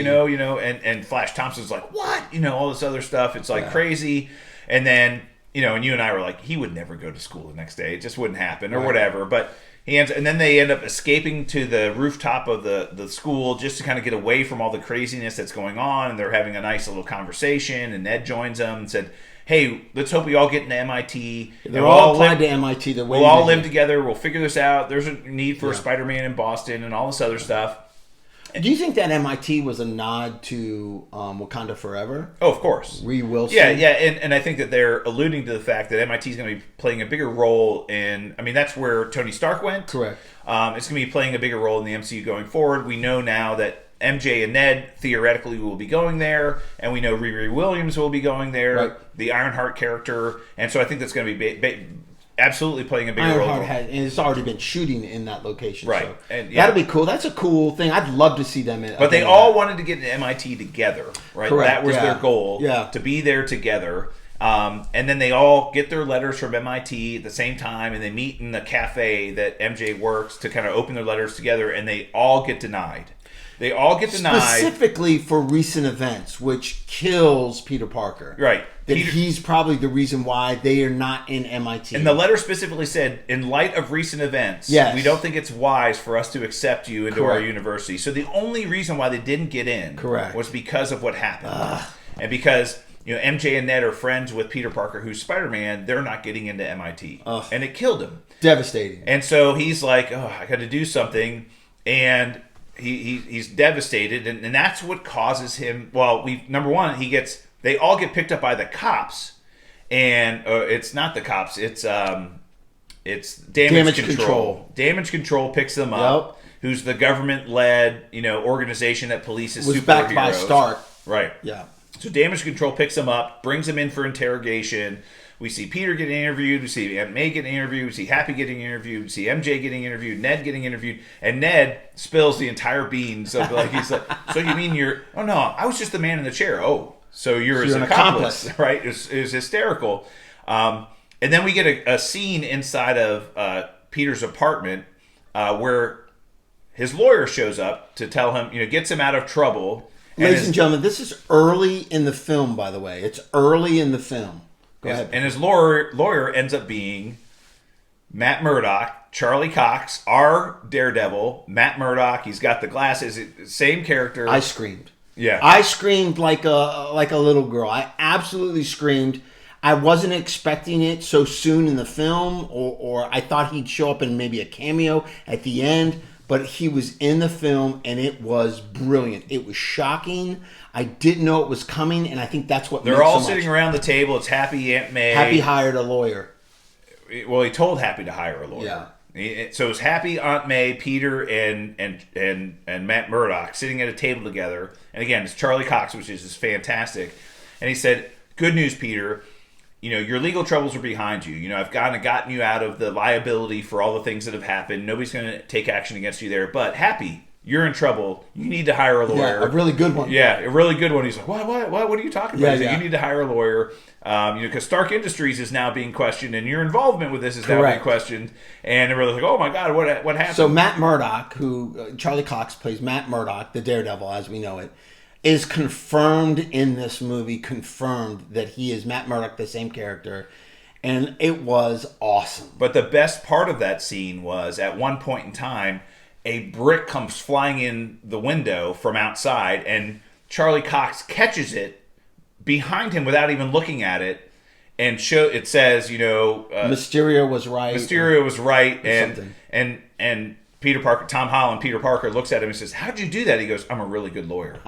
and Flash Thompson's like, what, all this other stuff." It's like crazy, and then and you and I were like, he would never go to school the next day; it just wouldn't happen, or whatever. But and then they end up escaping to the rooftop of the school just to kind of get away from all the craziness that's going on. And they're having a nice little conversation. And Ned joins them and said, "Hey, let's hope we all get into MIT. They're all applied to MIT. We'll all live together. We'll figure this out. There's a need for a Spider-Man in Boston and all this other stuff." Do you think that MIT was a nod to Wakanda Forever? Oh, of course. Ree Wilson? Yeah, and I think that they're alluding to the fact that MIT is going to be playing a bigger role in... I mean, that's where Tony Stark went. Correct. It's going to be playing a bigger role in the MCU going forward. We know now that MJ and Ned theoretically will be going there, and we know Riri Williams will be going there, right. The Ironheart character, and so I think that's going to be absolutely playing a bigger role. And it's already been shooting in that location, right? So and that'll be cool. That's a cool thing. I'd love to see them in. But they all wanted to get an MIT together, right? Correct. That was their goal, to be there together. And then they all get their letters from MIT at the same time, and they meet in the cafe that MJ works to kind of open their letters together, and they all get denied. They all get denied. Specifically for recent events, which kills Peter Parker. Right. That he's probably the reason why they are not in MIT. And the letter specifically said, in light of recent events, we don't think it's wise for us to accept you into our university. So the only reason why they didn't get in was because of what happened. And because... MJ and Ned are friends with Peter Parker, who's Spider-Man. They're not getting into MIT. And it killed him. Devastating. And so he's like, I got to do something. And he's devastated. And that's what causes him... Well, number one, they all get picked up by the cops. And it's not the cops. It's Damage Control. Damage Control picks them up. Who's the government-led organization that polices superheroes. Was backed by Stark. Right. Yeah. So Damage Control picks him up, brings him in for interrogation. We see Peter getting interviewed. We see Aunt May getting interviewed. We see Happy getting interviewed. We see MJ getting interviewed. Ned getting interviewed. And Ned spills the entire beans. Of he's like, so you mean you're... Oh, no, I was just the man in the chair. Oh, so you're his accomplice. Right? It was hysterical. And then we get a scene inside of Peter's apartment where his lawyer shows up to tell him, gets him out of trouble. Ladies and gentlemen, this is early in the film, by the way. It's early in the film. Go ahead. And his lawyer ends up being Matt Murdock, Charlie Cox, our Daredevil, Matt Murdock. He's got the glasses, same character. I screamed. Yeah. I screamed like a little girl. I absolutely screamed. I wasn't expecting it so soon in the film, or I thought he'd show up in maybe a cameo at the end. But he was in the film, and it was brilliant. It was shocking. I didn't know it was coming, and I think that's what they're all sitting around the table. It's Happy, Aunt May. Happy hired a lawyer. Well, he told Happy to hire a lawyer. Yeah. So it was Happy, Aunt May, Peter, and Matt Murdock sitting at a table together. And again, it's Charlie Cox, which is just fantastic. And he said, "Good news, Peter. Your legal troubles are behind you. I've gotten you out of the liability for all the things that have happened. Nobody's going to take action against you there. But Happy, you're in trouble. You need to hire a lawyer." Yeah, a really good one. Yeah, a really good one. He's like, what are you talking about? He's like, you need to hire a lawyer. Because Stark Industries is now being questioned, and your involvement with this is now being questioned. And everybody's like, oh my God, what happened? So Matt Murdock, who Charlie Cox plays Matt Murdock, the Daredevil as we know it, is confirmed in this movie, confirmed that he is Matt Murdock, the same character. And it was awesome. But the best part of that scene was, at one point in time, a brick comes flying in the window from outside, and Charlie Cox catches it behind him without even looking at it, and it says, Mysterio was right. Mysterio was right, and Peter Parker, Tom Holland, Peter Parker looks at him and says, "How'd you do that?" He goes, "I'm a really good lawyer."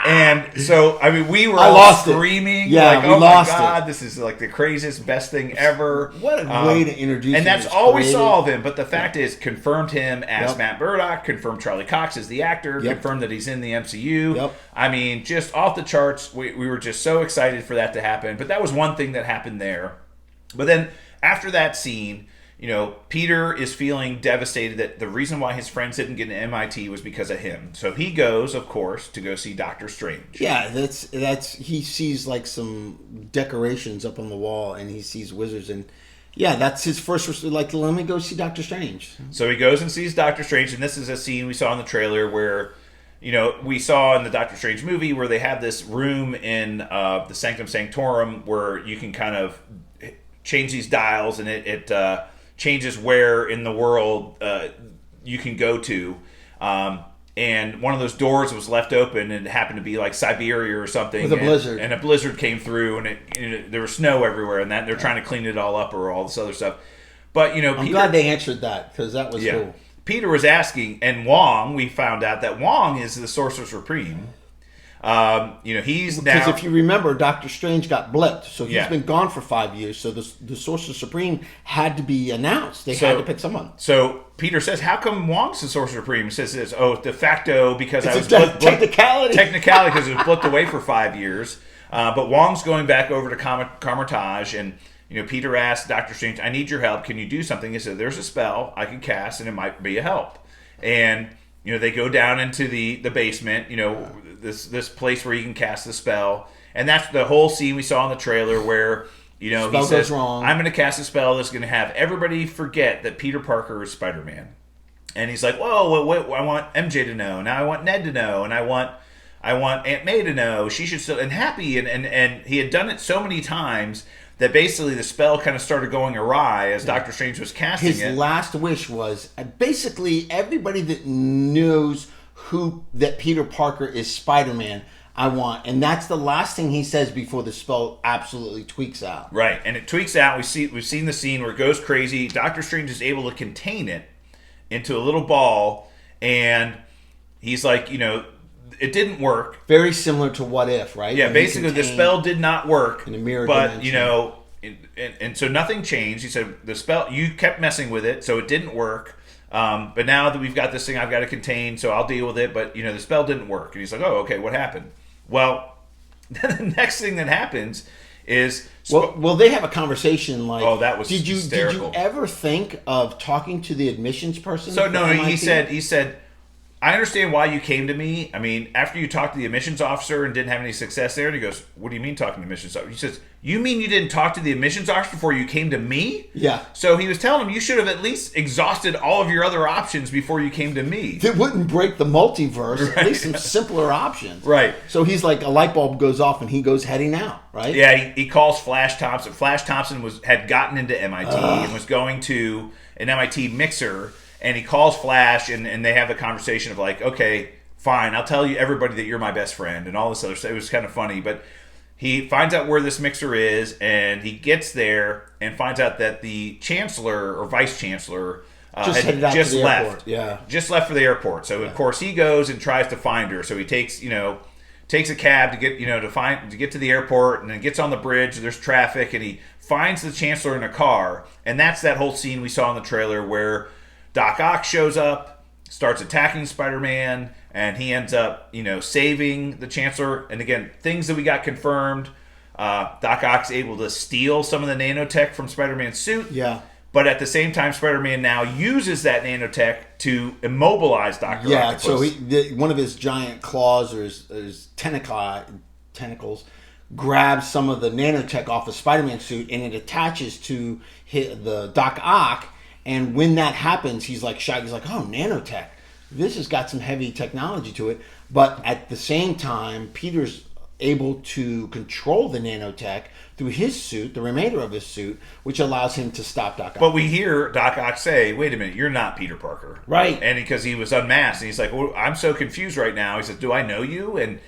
And so, we were all screaming. Yeah, like, oh my God, this is like the craziest, best thing ever. What a way to introduce him. And that's all we saw of him. But the fact is, confirmed him as Matt Murdock, confirmed Charlie Cox as the actor, confirmed that he's in the MCU. Just off the charts. We were just so excited for that to happen. But that was one thing that happened there. But then, after that scene... Peter is feeling devastated that the reason why his friends didn't get into MIT was because of him. So he goes, of course, to go see Doctor Strange. Yeah, that's he sees like some decorations up on the wall, and he sees wizards, and that's his first. Like, let me go see Doctor Strange. So he goes and sees Doctor Strange, and this is a scene we saw in the trailer where, we saw in the Doctor Strange movie where they have this room in the Sanctum Sanctorum where you can kind of change these dials, and it changes where in the world you can go to. And one of those doors was left open, and it happened to be like Siberia or something. With a blizzard. And a blizzard came through, and there was snow everywhere, and they're trying to clean it all up or all this other stuff. But, I'm glad they answered that, because that was cool. Peter was asking, and Wong, we found out that Wong is the Sorcerer Supreme. He's now... Because if you remember, Doctor Strange got blipped, so he's been gone for 5 years, so the Sorcerer Supreme had to be announced. They had to pick someone. So Peter says, how come Wong's the Sorcerer Supreme? He says this, de facto, because I was... Technicality. Technicality, because it was blipped away for 5 years. But Wong's going back over to Kamar-Taj, and Peter asked Doctor Strange, I need your help. Can you do something? He said, there's a spell I can cast, and it might be a help. And... they go down into the basement, this place where you can cast the spell. And that's the whole scene we saw in the trailer where, he says, I'm going to cast a spell that's going to have everybody forget that Peter Parker is Spider-Man. And he's like, whoa, I want MJ to know. Now I want Ned to know. And I want Aunt May to know. She should still... And Happy. And he had done it so many times that basically the spell kind of started going awry as Doctor Strange was casting it. His last wish was basically everybody that knows that Peter Parker is Spider-Man, I want. And that's the last thing he says before the spell absolutely tweaks out. Right, and it tweaks out. We've seen the scene where it goes crazy. Doctor Strange is able to contain it into a little ball, and he's like, it didn't work. Very similar to What If, right? Yeah, basically the spell did not work. In a mirror but, dimension. And so nothing changed. He said, the spell, you kept messing with it, so it didn't work. But now that we've got this thing I've got to contain, so I'll deal with it. But, the spell didn't work. And he's like, oh, okay, what happened? Well, the next thing that happens is... Well, they have a conversation like... Oh, that was hysterical. Did you ever think of talking to the admissions person? So, no, he said... I understand why you came to me. I mean, after you talked to the admissions officer and didn't have any success there, and he goes, what do you mean talking to the admissions officer? He says, you mean you didn't talk to the admissions officer before you came to me? Yeah. So he was telling him you should have at least exhausted all of your other options before you came to me. It wouldn't break the multiverse. Right. At least some simpler options. Right. So he's like, a light bulb goes off and he goes heading out, right? Yeah, he calls Flash Thompson. Flash Thompson had gotten into MIT and was going to an MIT mixer. And he calls Flash, and they have the conversation of like, okay, fine, I'll tell you everybody that you're my best friend, and all this other stuff. It was kind of funny, but he finds out where this mixer is, and he gets there and finds out that the chancellor or vice chancellor had just left. Yeah, just left for the airport. So of course he goes and tries to find her. So he takes a cab to get to get to the airport, and then gets on the bridge. There's traffic, and he finds the chancellor in a car, and that's that whole scene we saw in the trailer where Doc Ock shows up, starts attacking Spider-Man, and he ends up, saving the Chancellor. And again, things that we got confirmed. Doc Ock's able to steal some of the nanotech from Spider-Man's suit. Yeah. But at the same time, Spider-Man now uses that nanotech to immobilize Dr. Octopus. So one of his giant claws or his tentacles grabs some of the nanotech off of Spider-Man's suit, and it attaches to the Doc Ock. And when that happens, he's like shocked. He's like, oh, nanotech. This has got some heavy technology to it. But at the same time, Peter's able to control the nanotech through his suit, the remainder of his suit, which allows him to stop Doc Ock. But we hear Doc Ock say, wait a minute, you're not Peter Parker. Right. And because he was unmasked. And he's like, well, I'm so confused right now. He says, do I know you? And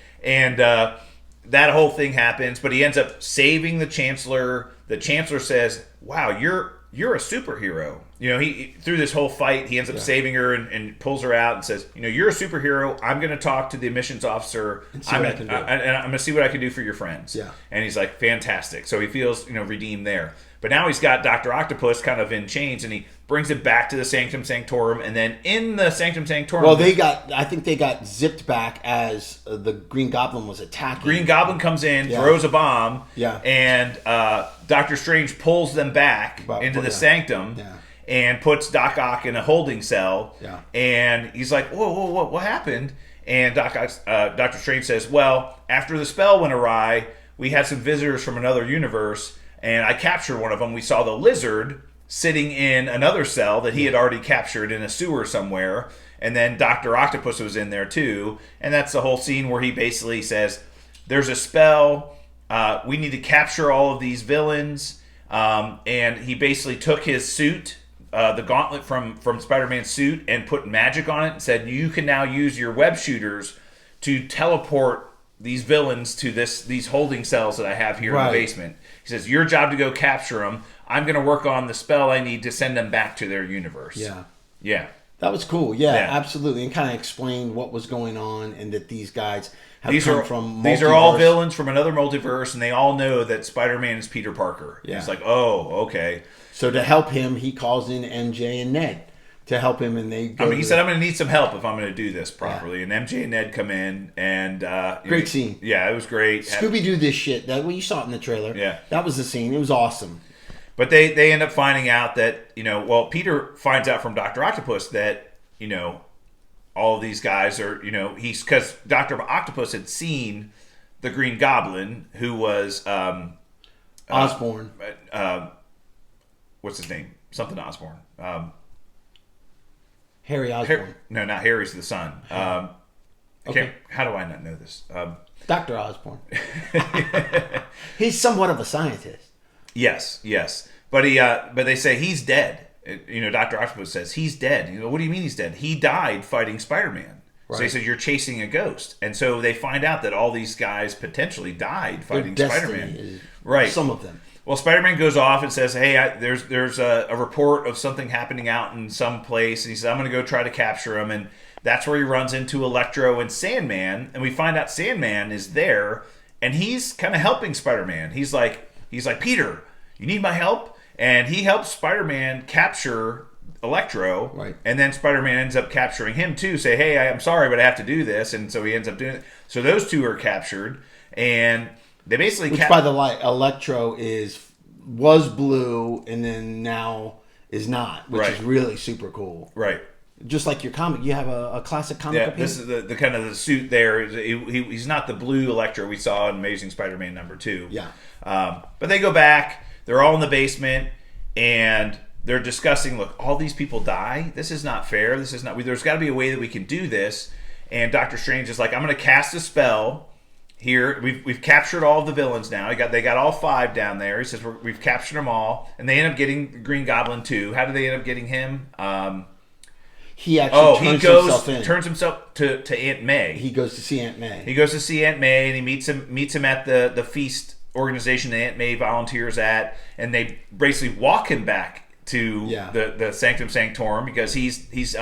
that whole thing happens. But he ends up saving the Chancellor. The Chancellor says, wow, you're a superhero. He through this whole fight, he ends up saving her and pulls her out and says, you're a superhero. I'm going to talk to the admissions officer. I'm going to see what I can do for your friends. Yeah. And he's like, fantastic. So he feels, redeemed there. But now he's got Dr. Octopus kind of in chains, and he brings it back to the Sanctum Sanctorum. And then in the Sanctum Sanctorum... Well, I think they got zipped back as the Green Goblin was attacking. Green Goblin comes in, throws a bomb, and Doctor Strange pulls them back into the Sanctum and puts Doc Ock in a holding cell. Yeah. And he's like, whoa, what happened? And Doctor Strange says, well, after the spell went awry, we had some visitors from another universe, and I captured one of them. We saw the lizard sitting in another cell that he had already captured in a sewer somewhere. And then Dr. Octopus was in there too. And that's the whole scene where he basically says, there's a spell. We need to capture all of these villains. And he basically took his suit, the gauntlet from Spider-Man's suit, and put magic on it and said, you can now use your web shooters to teleport these villains to these holding cells that I have here in the basement. He says, your job to go capture them. I'm going to work on the spell I need to send them back to their universe. Yeah. Yeah. That was cool. Yeah, absolutely. And kind of explained what was going on and that these guys have from These are all villains from another multiverse, and they all know that Spider-Man is Peter Parker. Yeah. It's like, oh, okay. So to help him, he calls in MJ and Ned to help him, and they go he said, I'm going to need some help if I'm going to do this properly. Yeah. And MJ and Ned come in, and... great scene. Yeah, it was great. Scooby-Doo this shit. You saw it in the trailer. Yeah. That was the scene. It was awesome. But they end up finding out that, Peter finds out from Dr. Octopus that, all of these guys are, because Dr. Octopus had seen the Green Goblin, who was... Osborn. What's his name? Something Osborn. Harry Osborn. No, not Harry's the son. Okay. How do I not know this? Dr. Osborn. He's somewhat of a scientist. Yes. But they say he's dead. Dr. Octopus says he's dead. What do you mean he's dead? He died fighting Spider-Man. Right. So he says you're chasing a ghost. And so they find out that all these guys potentially died fighting Spider-Man. Right. Some of them. Well, Spider-Man goes off and says, hey, there's a report of something happening out in some place. And he says, I'm going to go try to capture him. And that's where he runs into Electro and Sandman. And we find out Sandman is there. And he's kind of helping Spider-Man. He's like, Peter, you need my help? And he helps Spider-Man capture Electro. Right. And then Spider-Man ends up capturing him too. Say, hey, I'm sorry, but I have to do this. And so he ends up doing it. So those two are captured. And... they basically by the light, Electro was blue and then now is not, which is really super cool. Right. Just like your comic, you have a classic comic. Yeah, this is the kind of the suit there. He's not the blue Electro we saw in Amazing Spider-Man #2. Yeah. But they go back. They're all in the basement and they're discussing. Look, all these people die. This is not fair. This is not. There's got to be a way that we can do this. And Doctor Strange is like, I'm going to cast a spell. Here, we've captured all of the villains now. They got all 5 down there. He says we've captured them all, and they end up getting the Green Goblin too. How do they end up getting him? He actually turns himself to Aunt May. He goes to see Aunt May. He goes to see Aunt May, and he meets him at the feast organization that Aunt May volunteers at, and they basically walk him back to the Sanctum Sanctorum because he's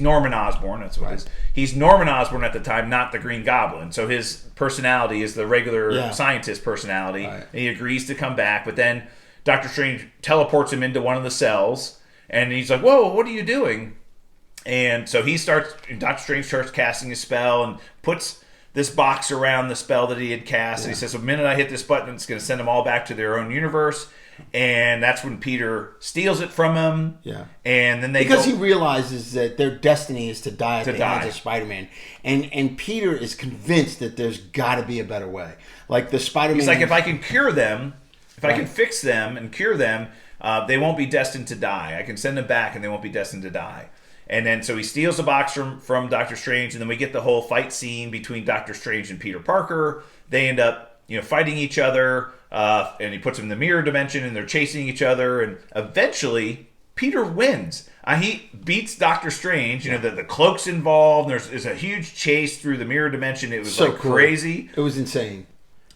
Norman Osborn. That's what it is. He's Norman Osborn at the time, not the Green Goblin. So his personality is the regular scientist personality. Right. And he agrees to come back, but then Doctor Strange teleports him into one of the cells, and he's like, "Whoa, what are you doing?" And so Doctor Strange starts casting a spell and puts this box around the spell that he had cast. Yeah. And he says, the minute I hit this button, it's going to send them all back to their own universe. And that's when Peter steals it from him. Yeah. And then he realizes that their destiny is to die at the hands of Spider-Man. And Peter is convinced that there's got to be a better way. Like the Spider-Man... He's like, if I can cure them, if I can fix them and cure them, they won't be destined to die. I can send them back and they won't be destined to die. And then so he steals the box from Doctor Strange, and then we get the whole fight scene between Doctor Strange and Peter Parker. They end up, fighting each other, and he puts them in the mirror dimension, and they're chasing each other, and eventually Peter wins. He beats Doctor Strange. The cloak's involved. There's a huge chase through the mirror dimension. It was so cool. Crazy. It was insane.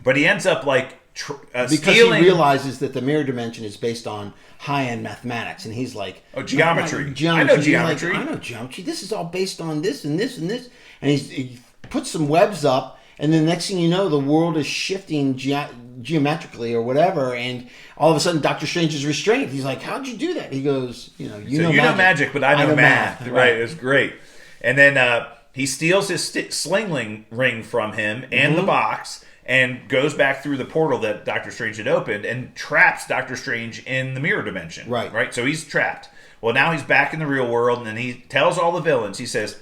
But he ends up because stealing. He realizes that the mirror dimension is based on high-end mathematics, and he's like, geometry. I know geometry. I know geometry. This is all based on this and this and this. And he puts some webs up, and then the next thing you know, the world is shifting geometrically or whatever, and all of a sudden Doctor Strange is restrained. He's like, how'd you do that? He goes, you know magic, but I know math. Right, it's great. And then he steals his sling ring from him and the box, and goes back through the portal that Doctor Strange had opened and traps Doctor Strange in the mirror dimension. Right. So he's trapped. Well, now he's back in the real world, and then he tells all the villains, he says,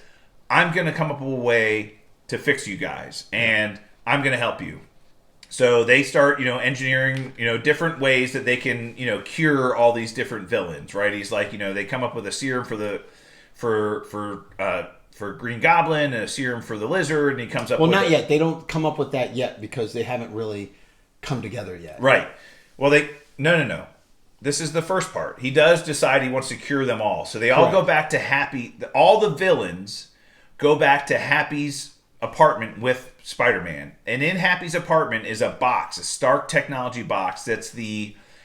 I'm going to come up with a way to fix you guys, and I'm going to help you. So they start, engineering, different ways that they can, cure all these different villains, right? He's like, they come up with a serum for Green Goblin and a serum for the Lizard, and he comes up with... Well, not yet. They don't come up with that yet because they haven't really come together yet. Right. Well, No. This is the first part. He does decide he wants to cure them all. So they all go back to Happy... All the villains go back to Happy's apartment with Spider-Man. And in Happy's apartment is a box, a Stark technology box that's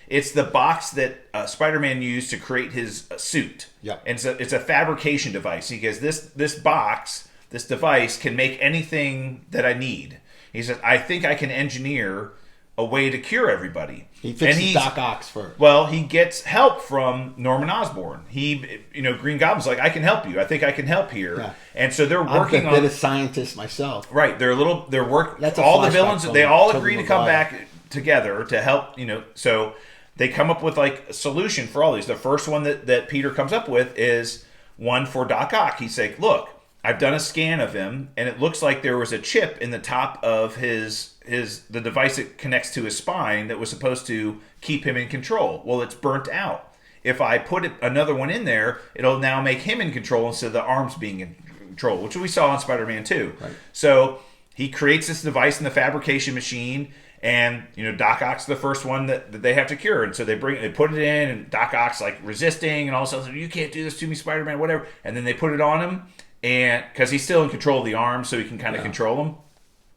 It's the box that Spider-Man used to create his suit. Yep. And it's a fabrication device. He goes, this box, this device can make anything that I need. He says, I think I can engineer a way to cure everybody. He fixes Doc Ock first. Well, he gets help from Norman Osborn. Green Goblin's like, I can help you. I think I can help here. Yeah. And so they're working on... I'm a bit of scientist myself. Right. They're working... All the villains, they all agree to come back together to help, so they come up with like a solution for all these. The first one that Peter comes up with is one for Doc Ock. He's like, look, I've done a scan of him, and it looks like there was a chip in the top of the device that connects to his spine that was supposed to keep him in control. Well, it's burnt out. If I put another one in there, it'll now make him in control instead of the arms being in control, which we saw on Spider-Man 2. Right. So he creates this device in the fabrication machine, and Doc Ock's the first one that they have to cure. And so they put it in, and Doc Ock's like resisting, and all of a sudden, you can't do this to me, Spider-Man, whatever. And then they put it on him, and because he's still in control of the arms, so he can kind of control them.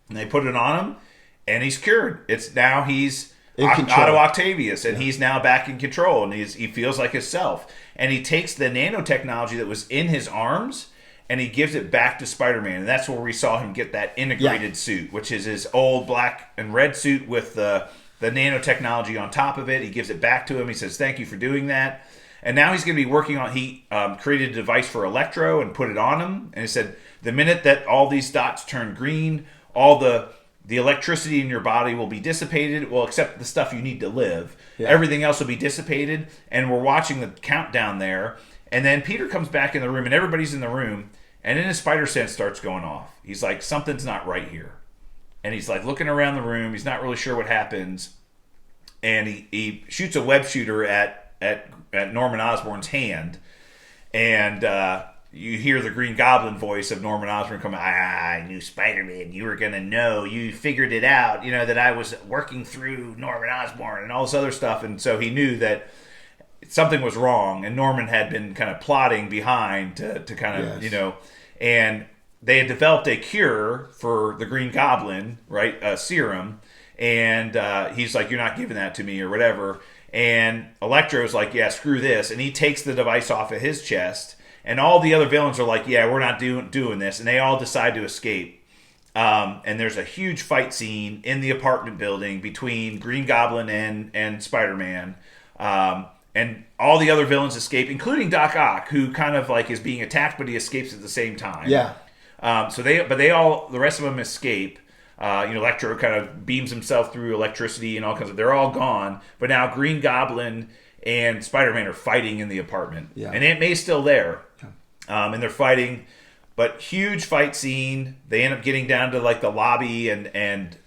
And they put it on him, and he's cured. It's now he's Otto Octavius, and he's now back in control, and he feels like himself. And he takes the nanotechnology that was in his arms, and he gives it back to Spider-Man. And that's where we saw him get that integrated suit, which is his old black and red suit with the nanotechnology on top of it. He gives it back to him. He says, thank you for doing that. And now he's going to be working on, he created a device for Electro and put it on him. And he said, the minute that all these dots turn green, all the electricity in your body will be dissipated, well, except the stuff you need to live. Yeah. Everything else will be dissipated. And we're watching the countdown there. And then Peter comes back in the room, and everybody's in the room. And then his spider sense starts going off. He's like, something's not right here. And he's like looking around the room. He's not really sure what happens. And he shoots a web shooter at Norman Osborn's hand. And you hear the Green Goblin voice of Norman Osborn coming, I knew Spider-Man. You were going to know. You figured it out, that I was working through Norman Osborn and all this other stuff. And so he knew that something was wrong, and Norman had been kind of plotting behind to kind of, and they had developed a cure for the Green Goblin, right, a serum, and he's like, you're not giving that to me or whatever, and Electro's like, yeah, screw this, and he takes the device off of his chest, and all the other villains are like, yeah, we're not doing this, and they all decide to escape. And there's a huge fight scene in the apartment building between Green Goblin and Spider-Man. And all the other villains escape, including Doc Ock, who kind of like is being attacked, but he escapes at the same time. Yeah. The rest of them escape. Electro kind of beams himself through electricity and all kinds of. They're all gone, but now Green Goblin and Spider-Man are fighting in the apartment. Yeah. And Aunt May's still there, and they're fighting. But huge fight scene. They end up getting down to like the lobby, and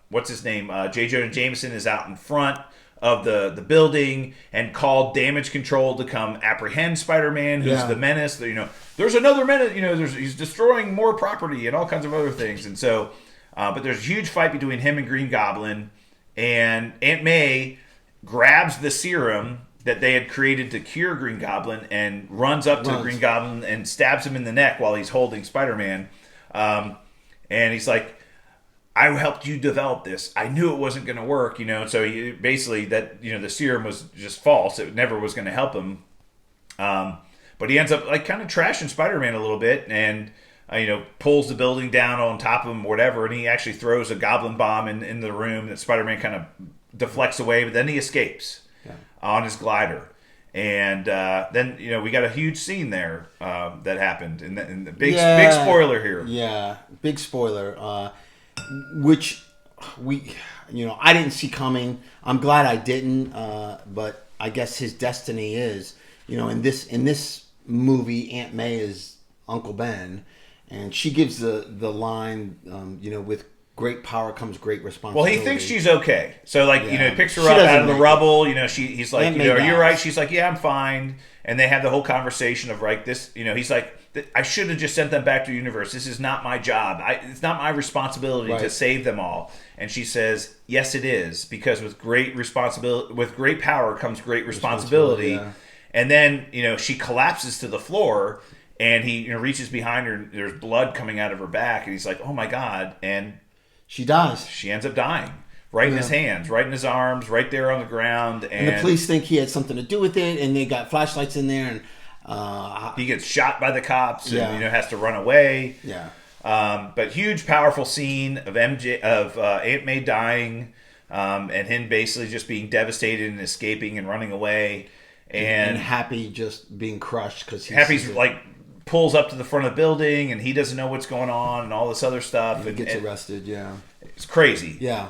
what's his name? J. Jonah Jameson is out in front of the building and called damage control to come apprehend Spider-Man, who's the menace. There's another menace. He's destroying more property and all kinds of other things. And so, but there's a huge fight between him and Green Goblin, and Aunt May grabs the serum that they had created to cure Green Goblin and runs up to Green Goblin and stabs him in the neck while he's holding Spider-Man. And he's like, I helped you develop this. I knew it wasn't going to work, So basically, the serum was just false. It never was going to help him. But he ends up like kind of trashing Spider-Man a little bit, and pulls the building down on top of him, or whatever. And he actually throws a goblin bomb in the room that Spider-Man kind of deflects away. But then he escapes on his glider. And then we got a huge scene there that happened, and the big spoiler here. Yeah, big spoiler. Which I didn't see coming. I'm glad I didn't, but I guess his destiny is, in this movie, Aunt May is Uncle Ben, and she gives the line, with great power comes great responsibility. Well, he thinks she's okay, so he picks her up out of the rubble. He's like, are you right? She's like, yeah, I'm fine. And they have the whole conversation of this. He's like, I should have just sent them back to the universe. This is not my job. It's not my responsibility to save them all. And she says, yes, it is, because with great power comes great responsibility. Yeah. And then, she collapses to the floor, and he reaches behind her. There's blood coming out of her back, and he's like, oh my God. And she dies. She ends up dying right in his hands, right in his arms, right there on the ground. And the police think he had something to do with it, and they got flashlights in there, and he gets shot by the cops, Yeah. and has to run away. yeah. But huge, powerful scene of Aunt May dying, and him basically just being devastated and escaping and running away, And Happy just being crushed because Happy's like pulls up to the front of the building, and he doesn't know what's going on and all this other stuff. he gets arrested. Yeah, It's crazy. yeah.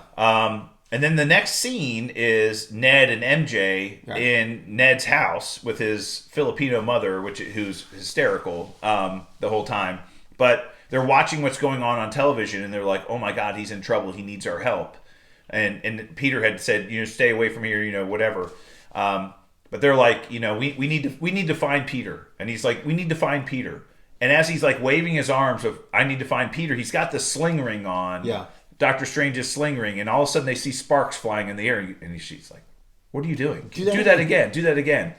And then the next scene is Ned and MJ in Ned's house with his Filipino mother, who's hysterical the whole time. But they're watching what's going on television, and they're like, "Oh my God, he's in trouble. He needs our help." And Peter had said, "Stay away from here, whatever." But they're like, we need to find Peter, and he's like, "We need to find Peter." And as he's like waving his arms of, "I need to find Peter," he's got the sling ring on. Yeah. Doctor Strange's sling ring, and all of a sudden they see sparks flying in the air, and she's like, "What are you doing? Do that again. Do that again."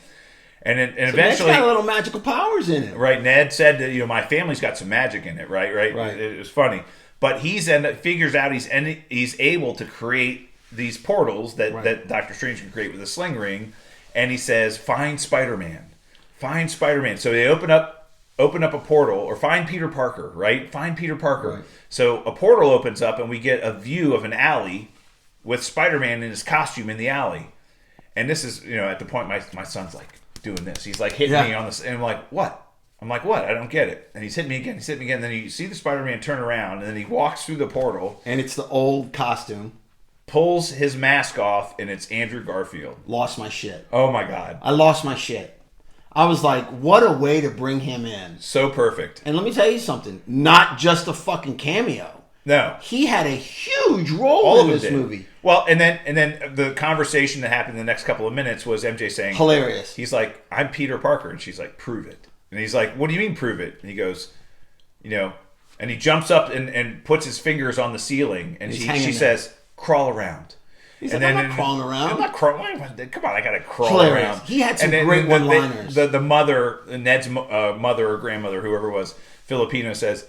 And eventually, Ned's got little magical powers in it. Right? Ned said that my family's got some magic in it. Right. It was funny, but figures out he's able to create these portals that Doctor Strange can create with a sling ring, and he says, "Find Spider-Man, find Spider-Man." So they open up a portal, or find Peter Parker, right? Find Peter Parker. Right. So a portal opens up, and we get a view of an alley with Spider-Man in his costume in the alley. And this is, at the point my son's like doing this. He's like hitting me on this, and I'm like, "What?" I'm like, "What? I don't get it." And he's hitting me again. And then you see the Spider-Man turn around, and then he walks through the portal. And it's the old costume. Pulls his mask off, and it's Andrew Garfield. Lost my shit. Oh my God. I lost my shit. I was like, what a way to bring him in. So perfect. And let me tell you something. Not just a fucking cameo. No. He had a huge role in this movie. Well, and then the conversation that happened in the next couple of minutes was MJ saying... Hilarious. He's like, "I'm Peter Parker." And she's like, "Prove it." And he's like, "What do you mean, prove it?" And he goes, and he jumps up and puts his fingers on the ceiling. And she says, "Crawl around." He's like, "I'm not crawling around." I'm not crawling. Come on, I gotta crawl Hilarious. around. He had some great one-liners. The mother, Ned's mother or grandmother, whoever it was, Filipino, says,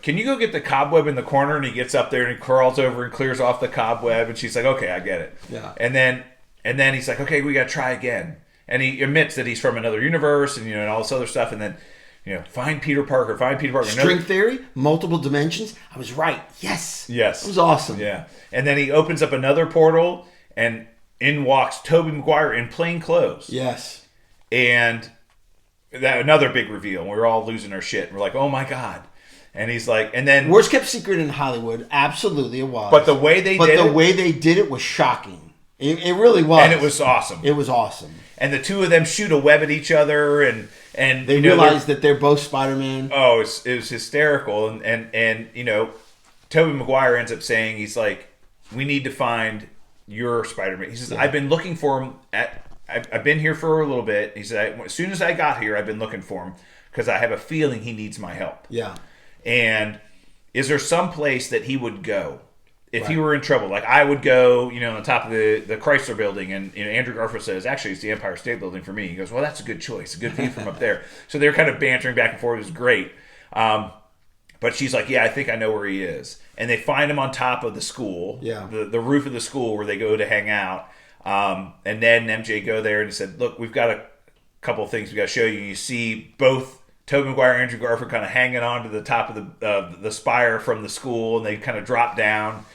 "Can you go get the cobweb in the corner?" And he gets up there and he crawls over and clears off the cobweb. And she's like, "Okay, I get it." Yeah. And then he's like, "Okay, we gotta try again." And he admits that he's from another universe and and all this other stuff. And then find Peter Parker. Find Peter Parker. String theory, multiple dimensions. I was right. Yes. Yes. It was awesome. Yeah. And then he opens up another portal, and in walks Tobey Maguire in plain clothes. Yes. And that another big reveal. And we're all losing our shit. And we're like, "Oh my God." And he's like, and then... Worst kept secret in Hollywood. Absolutely it was. But the way they did it was shocking. It really was. And it was awesome. It was awesome. And the two of them shoot a web at each other, and they realize that they're both Spider-Man. Oh, it was hysterical. And Tobey Maguire ends up saying, he's like, "We need to find your Spider-Man." He says, "I've been looking for him I've been here for a little bit." He said, "As soon as I got here, I've been looking for him because I have a feeling he needs my help." Yeah. And is there some place that he would go if he were in trouble? Like I would go, on the top of the Chrysler building, and Andrew Garfield says, "Actually, it's the Empire State Building for me." He goes, "Well, that's a good choice, a good view from up there." So they're kind of bantering back and forth. It was great. But she's like, "Yeah, I think I know where he is." And they find him on top of the school, the roof of the school where they go to hang out. And Ned and MJ go there, and he said, "Look, we've got a couple of things we got to show you." You see both Tobey Maguire and Andrew Garfield kind of hanging on to the top of the spire from the school, and they kind of drop down,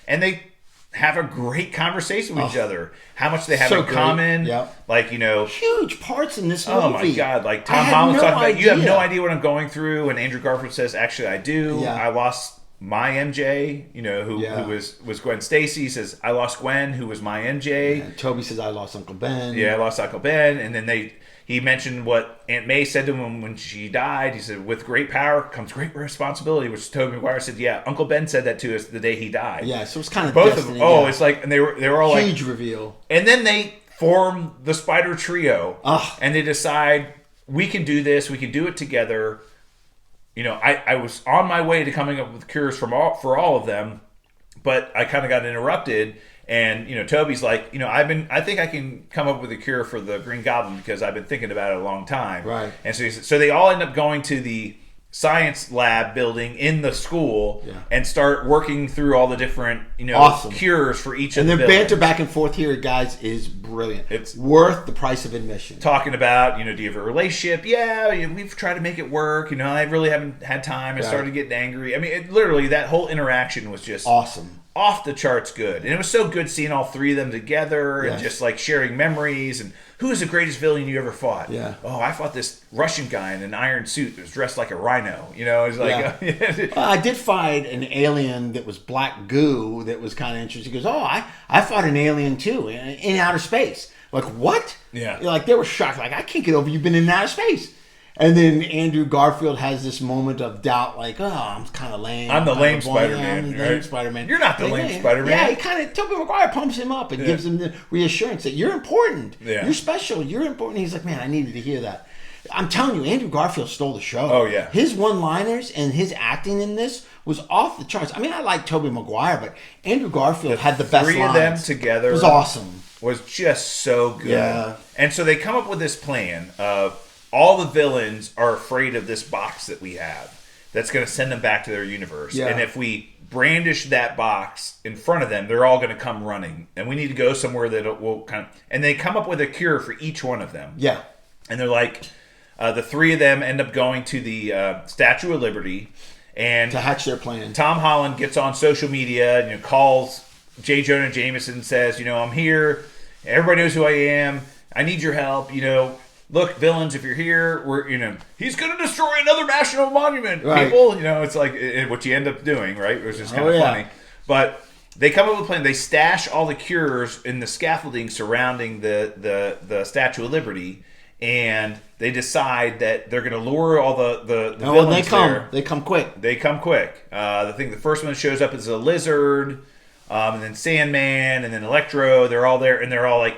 and they have a great conversation with each other. How much they have in common. Yep. Like, huge parts in this movie. Oh my God. Like Tom Holland's talking about, "You have no idea what I'm going through." And Andrew Garfield says, "Actually, I do. Yeah. I lost my MJ, who was Gwen Stacy." He says, "I lost Gwen, who was my MJ." And Toby says, "I lost Uncle Ben." Yeah, I lost Uncle Ben. And then he mentioned what Aunt May said to him when she died. He said, "With great power comes great responsibility," which Tobey Maguire said, "Yeah, Uncle Ben said that to us the day he died." Yeah, so it's kind of both of them. Oh, it's like, and they were all huge reveal. And then they form the Spider Trio, and they decide, "We can do this. We can do it together." I was on my way to coming up with cures for all of them, but I kind of got interrupted. And Toby's like, I think I can come up with a cure for the Green Goblin because I've been thinking about it a long time. Right. And so they all end up going to the science lab building in the school Yeah. and start working through all the different, Awesome. cures for each of And the their villains. banter back and forth here, guys, is brilliant. It's worth the price of admission. talking about, do you have a relationship? Yeah, we've tried to make it work. I really haven't had time. I started getting angry. I mean, literally, that whole interaction was just Awesome. off the charts good. And it was so good seeing all three of them together and just like sharing memories. And who is the greatest villain you ever fought? Yeah. Oh, I fought this Russian guy in an iron suit that was dressed like a rhino. It's like... Well, I did fight an alien that was black goo that was kind of interesting. He goes, I fought an alien too in outer space. Like, what? Yeah. Like, they were shocked. Like, I can't get over you've been in outer space. And then Andrew Garfield has this moment of doubt, like, I'm kind of lame. I'm the lame Spider-Man. Spider-Man. I'm the lame Spider-Man. You're not the lame Spider-Man. Yeah, he kind of, Tobey Maguire pumps him up and gives him the reassurance that you're important. Yeah. You're special. You're important. He's like, man, I needed to hear that. I'm telling you, Andrew Garfield stole the show. Oh, yeah. His one-liners and his acting in this was off the charts. I mean, I like Tobey Maguire, but Andrew Garfield had the best three lines. of them together It was awesome. was just so good. Yeah. And so they come up with this plan of all the villains are afraid of this box that we have that's going to send them back to their universe. Yeah. And if we brandish that box in front of them, they're all going to come running. And we need to go somewhere that will kind of... And they come up with a cure for each one of them. Yeah. And they're like... the three of them end up going to the Statue of Liberty. And To hatch their plan. Tom Holland gets on social media and calls J. Jonah Jameson and says, I'm here. Everybody knows who I am. I need your help. Look, villains, if you're here, he's going to destroy another national monument, right. people. It's like what you end up doing, right? Which is kind of funny. But they come up with a plan. They stash all the cures in the scaffolding surrounding the Statue of Liberty. And they decide that they're going to lure all the villains they come. there. They come quick. They come quick. The first one that shows up is a lizard, and then Sandman, and then Electro. They're all there, and they're all like,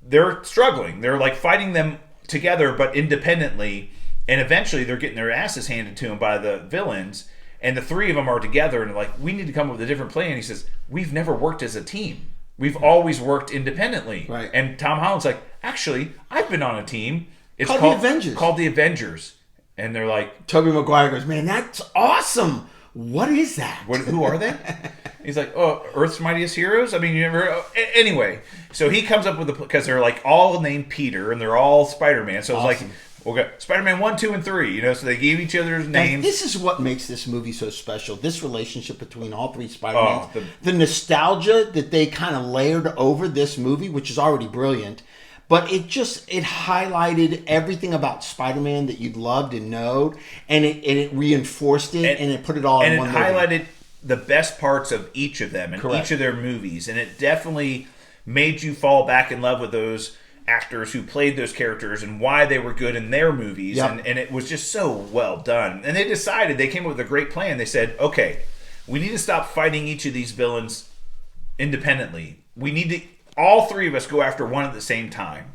they're struggling. They're like fighting them together, but independently. And eventually, they're getting their asses handed to them by the villains. And the three of them are together, and they're like, we need to come up with a different plan. He says, we've never worked as a team. We've always worked independently. Right. And Tom Holland's like, actually, I've been on a team. It's Called the Avengers. Called the Avengers. And they're like... Tobey Maguire goes, man, that's awesome. What is that? Who are they? He's like, Earth's Mightiest Heroes? I mean, you never... Anyway, so he comes up with because they're like all named Peter, and they're all Spider-Man. So it's Awesome. like, okay, Spider-Man 1, 2, and 3. So they gave each other names. This is what makes this movie so special. This relationship between all three Spider-Mans. Oh, the nostalgia that they kind of layered over this movie, which is already brilliant. But it highlighted everything about Spider-Man that you'd loved and known. And it reinforced it and it put it all in one movie. And it highlighted the best parts of each of them in Correct. each of their movies. And it definitely made you fall back in love with those actors who played those characters and why they were good in their movies. Yep. And it was just so well done. And they came up with a great plan. They said, okay, we need to stop fighting each of these villains independently. We need to, all three of us go after one at the same time.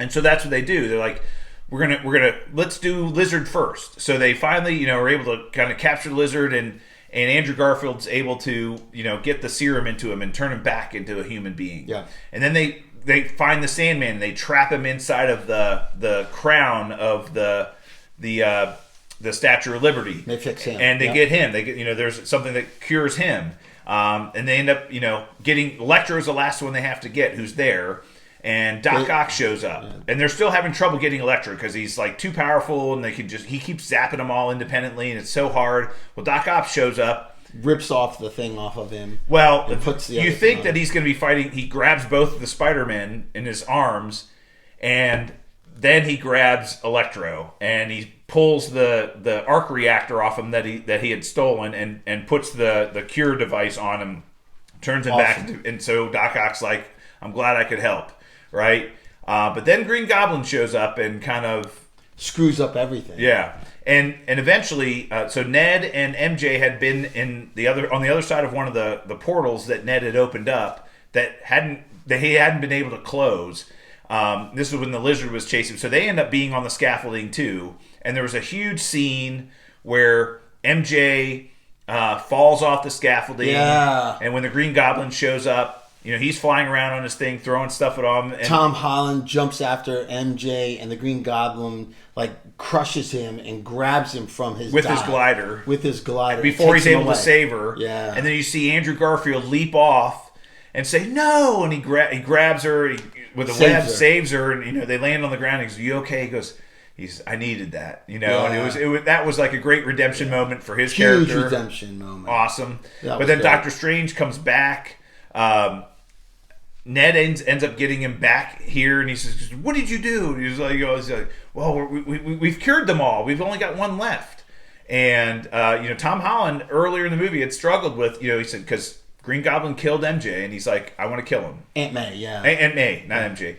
And so that's what they do. They're like, we're gonna let's do Lizard first. So they finally, are able to kind of capture Lizard, and Andrew Garfield's able to, get the serum into him and turn him back into a human being. Yeah. And then they find the Sandman and they trap him inside of the crown of the Statue of Liberty. They fix him. And they get him. They get, there's something that cures him. And they end up, getting Electro's the last one they have to get, who's there. And Doc Ock shows up. Yeah. And they're still having trouble getting Electro because he's like too powerful, and he keeps zapping them all independently, and it's so hard. Well, Doc Ock shows up, rips off the thing off of him. Well, puts the you think that he's going to be fighting. He grabs both the Spider-Men in his arms, and then he grabs Electro, and he pulls the arc reactor off him that he had stolen, and puts the cure device on him, turns him back, and so Doc Ock's like, I'm glad I could help, right? But then Green Goblin shows up and kind of screws up everything. Yeah. And eventually, so Ned and MJ had been on the other side of one of the portals that Ned had opened up that he hadn't been able to close. This is when the Lizard was chasing. So they end up being on the scaffolding too. And there was a huge scene where MJ falls off the scaffolding. Yeah. And when the Green Goblin shows up, he's flying around on his thing, throwing stuff at him. And Tom Holland jumps after MJ, and the Green Goblin crushes him and grabs him from his glider. With his glider. Before he's able to save her. Yeah. And then you see Andrew Garfield leap off and say, no! And he grabs her with a web, saves her, and they land on the ground. He goes, you okay? He goes, I needed that, and it was that was like a great redemption moment for his character. Huge redemption moment. Awesome. But then Doctor Strange comes back. Ned ends up getting him back here, and he says, "What did you do?" And he's like, "Well, we've cured them all. We've only got one left." And Tom Holland earlier in the movie had struggled with, he said, because Green Goblin killed MJ, and he's like, "I want to kill him." Aunt May, yeah. Aunt May, not MJ.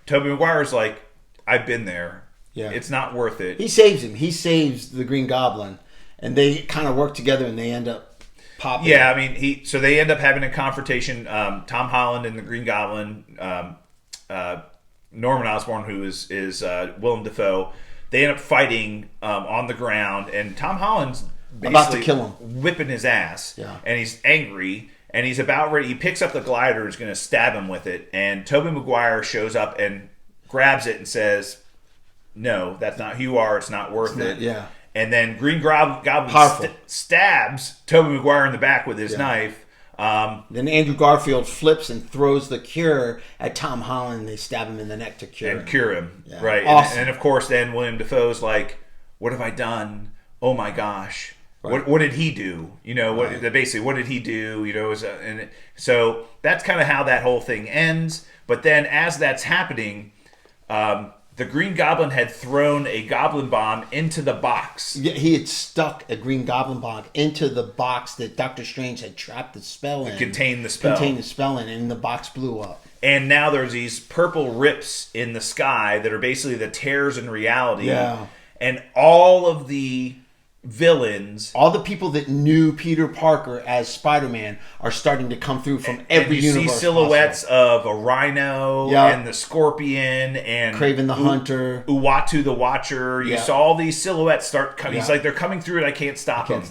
Tobey Maguire's like, "I've been there. Yeah, it's not worth it." He saves him. He saves the Green Goblin, and they kind of work together, and they end up popping. Yeah, I mean, so they end up having a confrontation. Tom Holland and the Green Goblin, Norman Osborn, who is Willem Dafoe, they end up fighting on the ground, and Tom Holland's basically about to kill him, whipping his ass, and he's angry, and he's about ready. He picks up the glider and is going to stab him with it, and Tobey Maguire shows up and grabs it and says, "No, that's not who you are. It's not worth it." Yeah. And then Green Goblin stabs Tobey Maguire in the back with his knife. Then Andrew Garfield flips and throws the cure at Tom Holland, and they stab him in the neck to cure him. Yeah. Right. Awesome. And of course, then William Dafoe's like, "What have I done? Oh my gosh. Right. What did he do? Basically, what did he do? And so that's kind of how that whole thing ends. But then as that's happening, the Green Goblin had thrown a goblin bomb into the box. Yeah, he had stuck a Green Goblin bomb into the box that Doctor Strange had trapped the spell in. Contained the spell in, and the box blew up. And now there's these purple rips in the sky that are basically the tears in reality. Yeah. And all of the villains, all the people that knew Peter Parker as Spider-Man, are starting to come through from every universe. You see silhouettes of a Rhino and the Scorpion and Kraven the Hunter, Uatu the Watcher. You saw all these silhouettes start coming. He's like, they're coming through, and I can't stop them.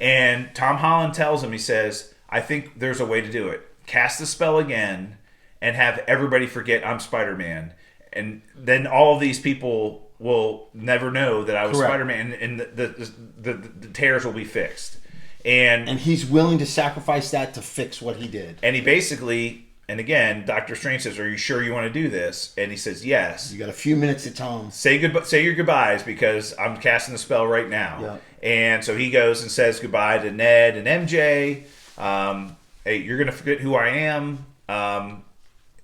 And Tom Holland tells him, he says, "I think there's a way to do it. Cast the spell again, and have everybody forget I'm Spider-Man, and then all of these people will never know that I was Spider-Man, and the tears will be fixed." And he's willing to sacrifice that to fix what he did. And he basically, and again, Doctor Strange says, "Are you sure you want to do this?" And he says, "Yes." You got a few minutes to tell him. Say your goodbyes, because I'm casting the spell right now. Yeah. And so he goes and says goodbye to Ned and MJ. Hey, you're going to forget who I am.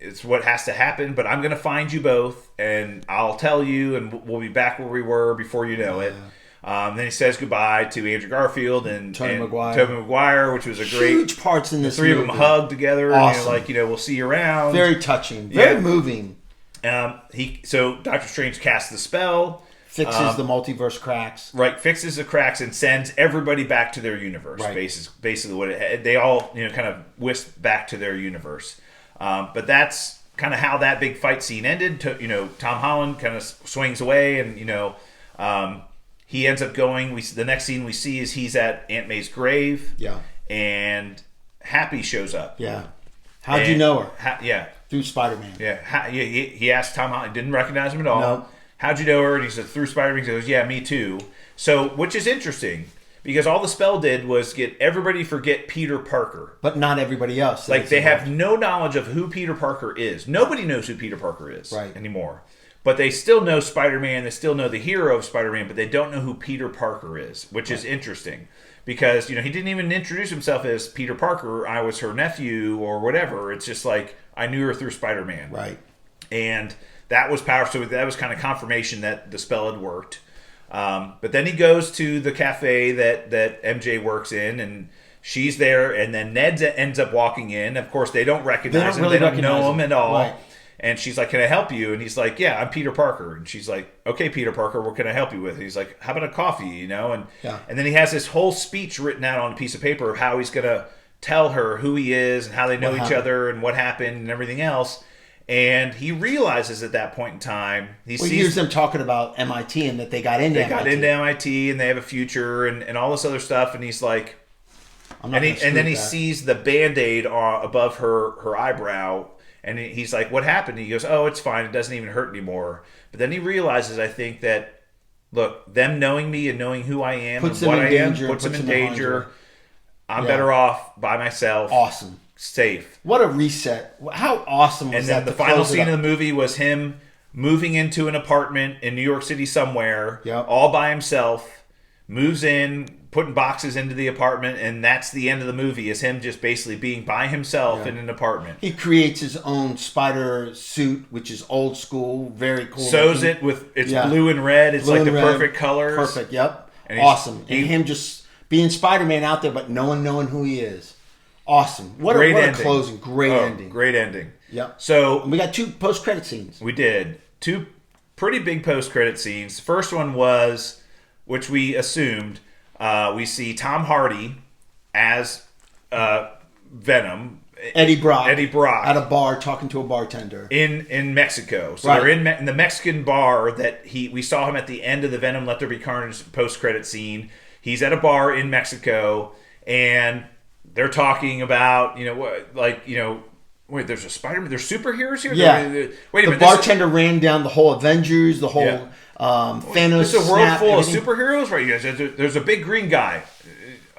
It's what has to happen, but I'm going to find you both, and I'll tell you, and we'll be back where we were before you know it. Then he says goodbye to Andrew Garfield and Tobey Maguire, which was a great... Huge parts in this movie. The three of them hugged together. Awesome. And we'll see you around. Very touching. Very moving. So Doctor Strange casts the spell. Fixes the multiverse cracks. Right, fixes the cracks and sends everybody back to their universe. Right. Basically what they all kind of whisked back to their universe. But that's kind of how that big fight scene ended. Tom Holland kind of swings away, and he ends up going. The next scene we see is he's at Aunt May's grave. Yeah, and Happy shows up. Yeah, how'd you know her? Through Spider-Man. Yeah, he asked Tom Holland. Didn't recognize him at all. No. How'd you know her? And he said, through Spider-Man. He goes, "Yeah, me too." So, which is interesting. Because all the spell did was get everybody to forget Peter Parker. But not everybody else. They have no knowledge of who Peter Parker is. Nobody knows who Peter Parker is anymore. But they still know Spider-Man. They still know the hero of Spider-Man, but they don't know who Peter Parker is, which is interesting. Because, he didn't even introduce himself as Peter Parker. I was her nephew or whatever. It's just like, I knew her through Spider-Man. Right. And that was powerful. So that was kind of confirmation that the spell had worked. But then he goes to the cafe that MJ works in, and she's there, and then Ned ends up walking in. Of course, they don't recognize him. They don't know him at all. Right. And she's like, "Can I help you?" And he's like, "Yeah, I'm Peter Parker." And she's like, "Okay, Peter Parker, what can I help you with?" And he's like, "How about a coffee?" And then he has this whole speech written out on a piece of paper of how he's going to tell her who he is and how they know each other and what happened and everything else. And he realizes at that point in time, he hears them talking about MIT and that they got into MIT. They got into MIT and they have a future and all this other stuff. And he's like, I'm not and then he sees the Band-Aid above her eyebrow, and he's like, "What happened?" He goes, "Oh, it's fine. It doesn't even hurt anymore." But then he realizes, I think, that look, them knowing me and knowing who I am and what I am puts them in danger. I'm better off by myself. Awesome. Safe. What a reset. How awesome was that? And then the final scene of the movie was him moving into an apartment in New York City somewhere, all by himself, moves in, putting boxes into the apartment, and that's the end of the movie, is him just basically being by himself in an apartment. He creates his own spider suit, which is old school, very cool. Sews it with, it's blue and red. It's blue like the perfect colors. Perfect, yep. And awesome. And him just being Spider-Man out there, but no one knowing who he is. Awesome. What a closing. Great ending. Great ending. Yep. So we got 2 post-credit scenes. We did. 2 pretty big post-credit scenes. First one was, which we assumed, we see Tom Hardy as Venom. Eddie Brock. At a bar talking to a bartender. In Mexico. So they're in the Mexican bar that we saw him at the end of the Venom Let There Be Carnage post-credit scene. He's at a bar in Mexico, and they're talking about, wait, there's a Spider-Man, there's superheroes here? Yeah. Wait a minute. The bartender ran down the whole Avengers, the whole Thanos. There's a world full of superheroes, right? You guys, there's a big green guy.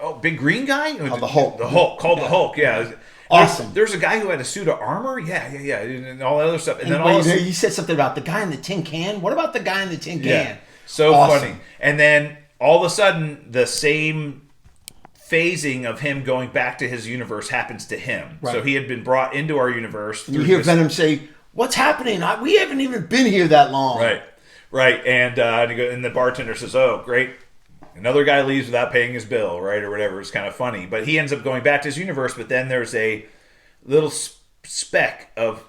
Oh, big green guy? Oh, the Hulk. The Hulk, called the Hulk, yeah. Awesome. There's a guy who had a suit of armor? Yeah. And all that other stuff. And then you said something about the guy in the tin can. What about the guy in the tin can? Yeah. So awesome. Funny. And then all of a sudden, the same phasing of him going back to his universe happens to him. Right. So he had been brought into our universe. And you hear Venom say, "What's happening? We haven't even been here that long." Right. And the bartender says, "Oh, great. Another guy leaves without paying his bill," right, or whatever. It's kind of funny. But he ends up going back to his universe, but then there's a little speck of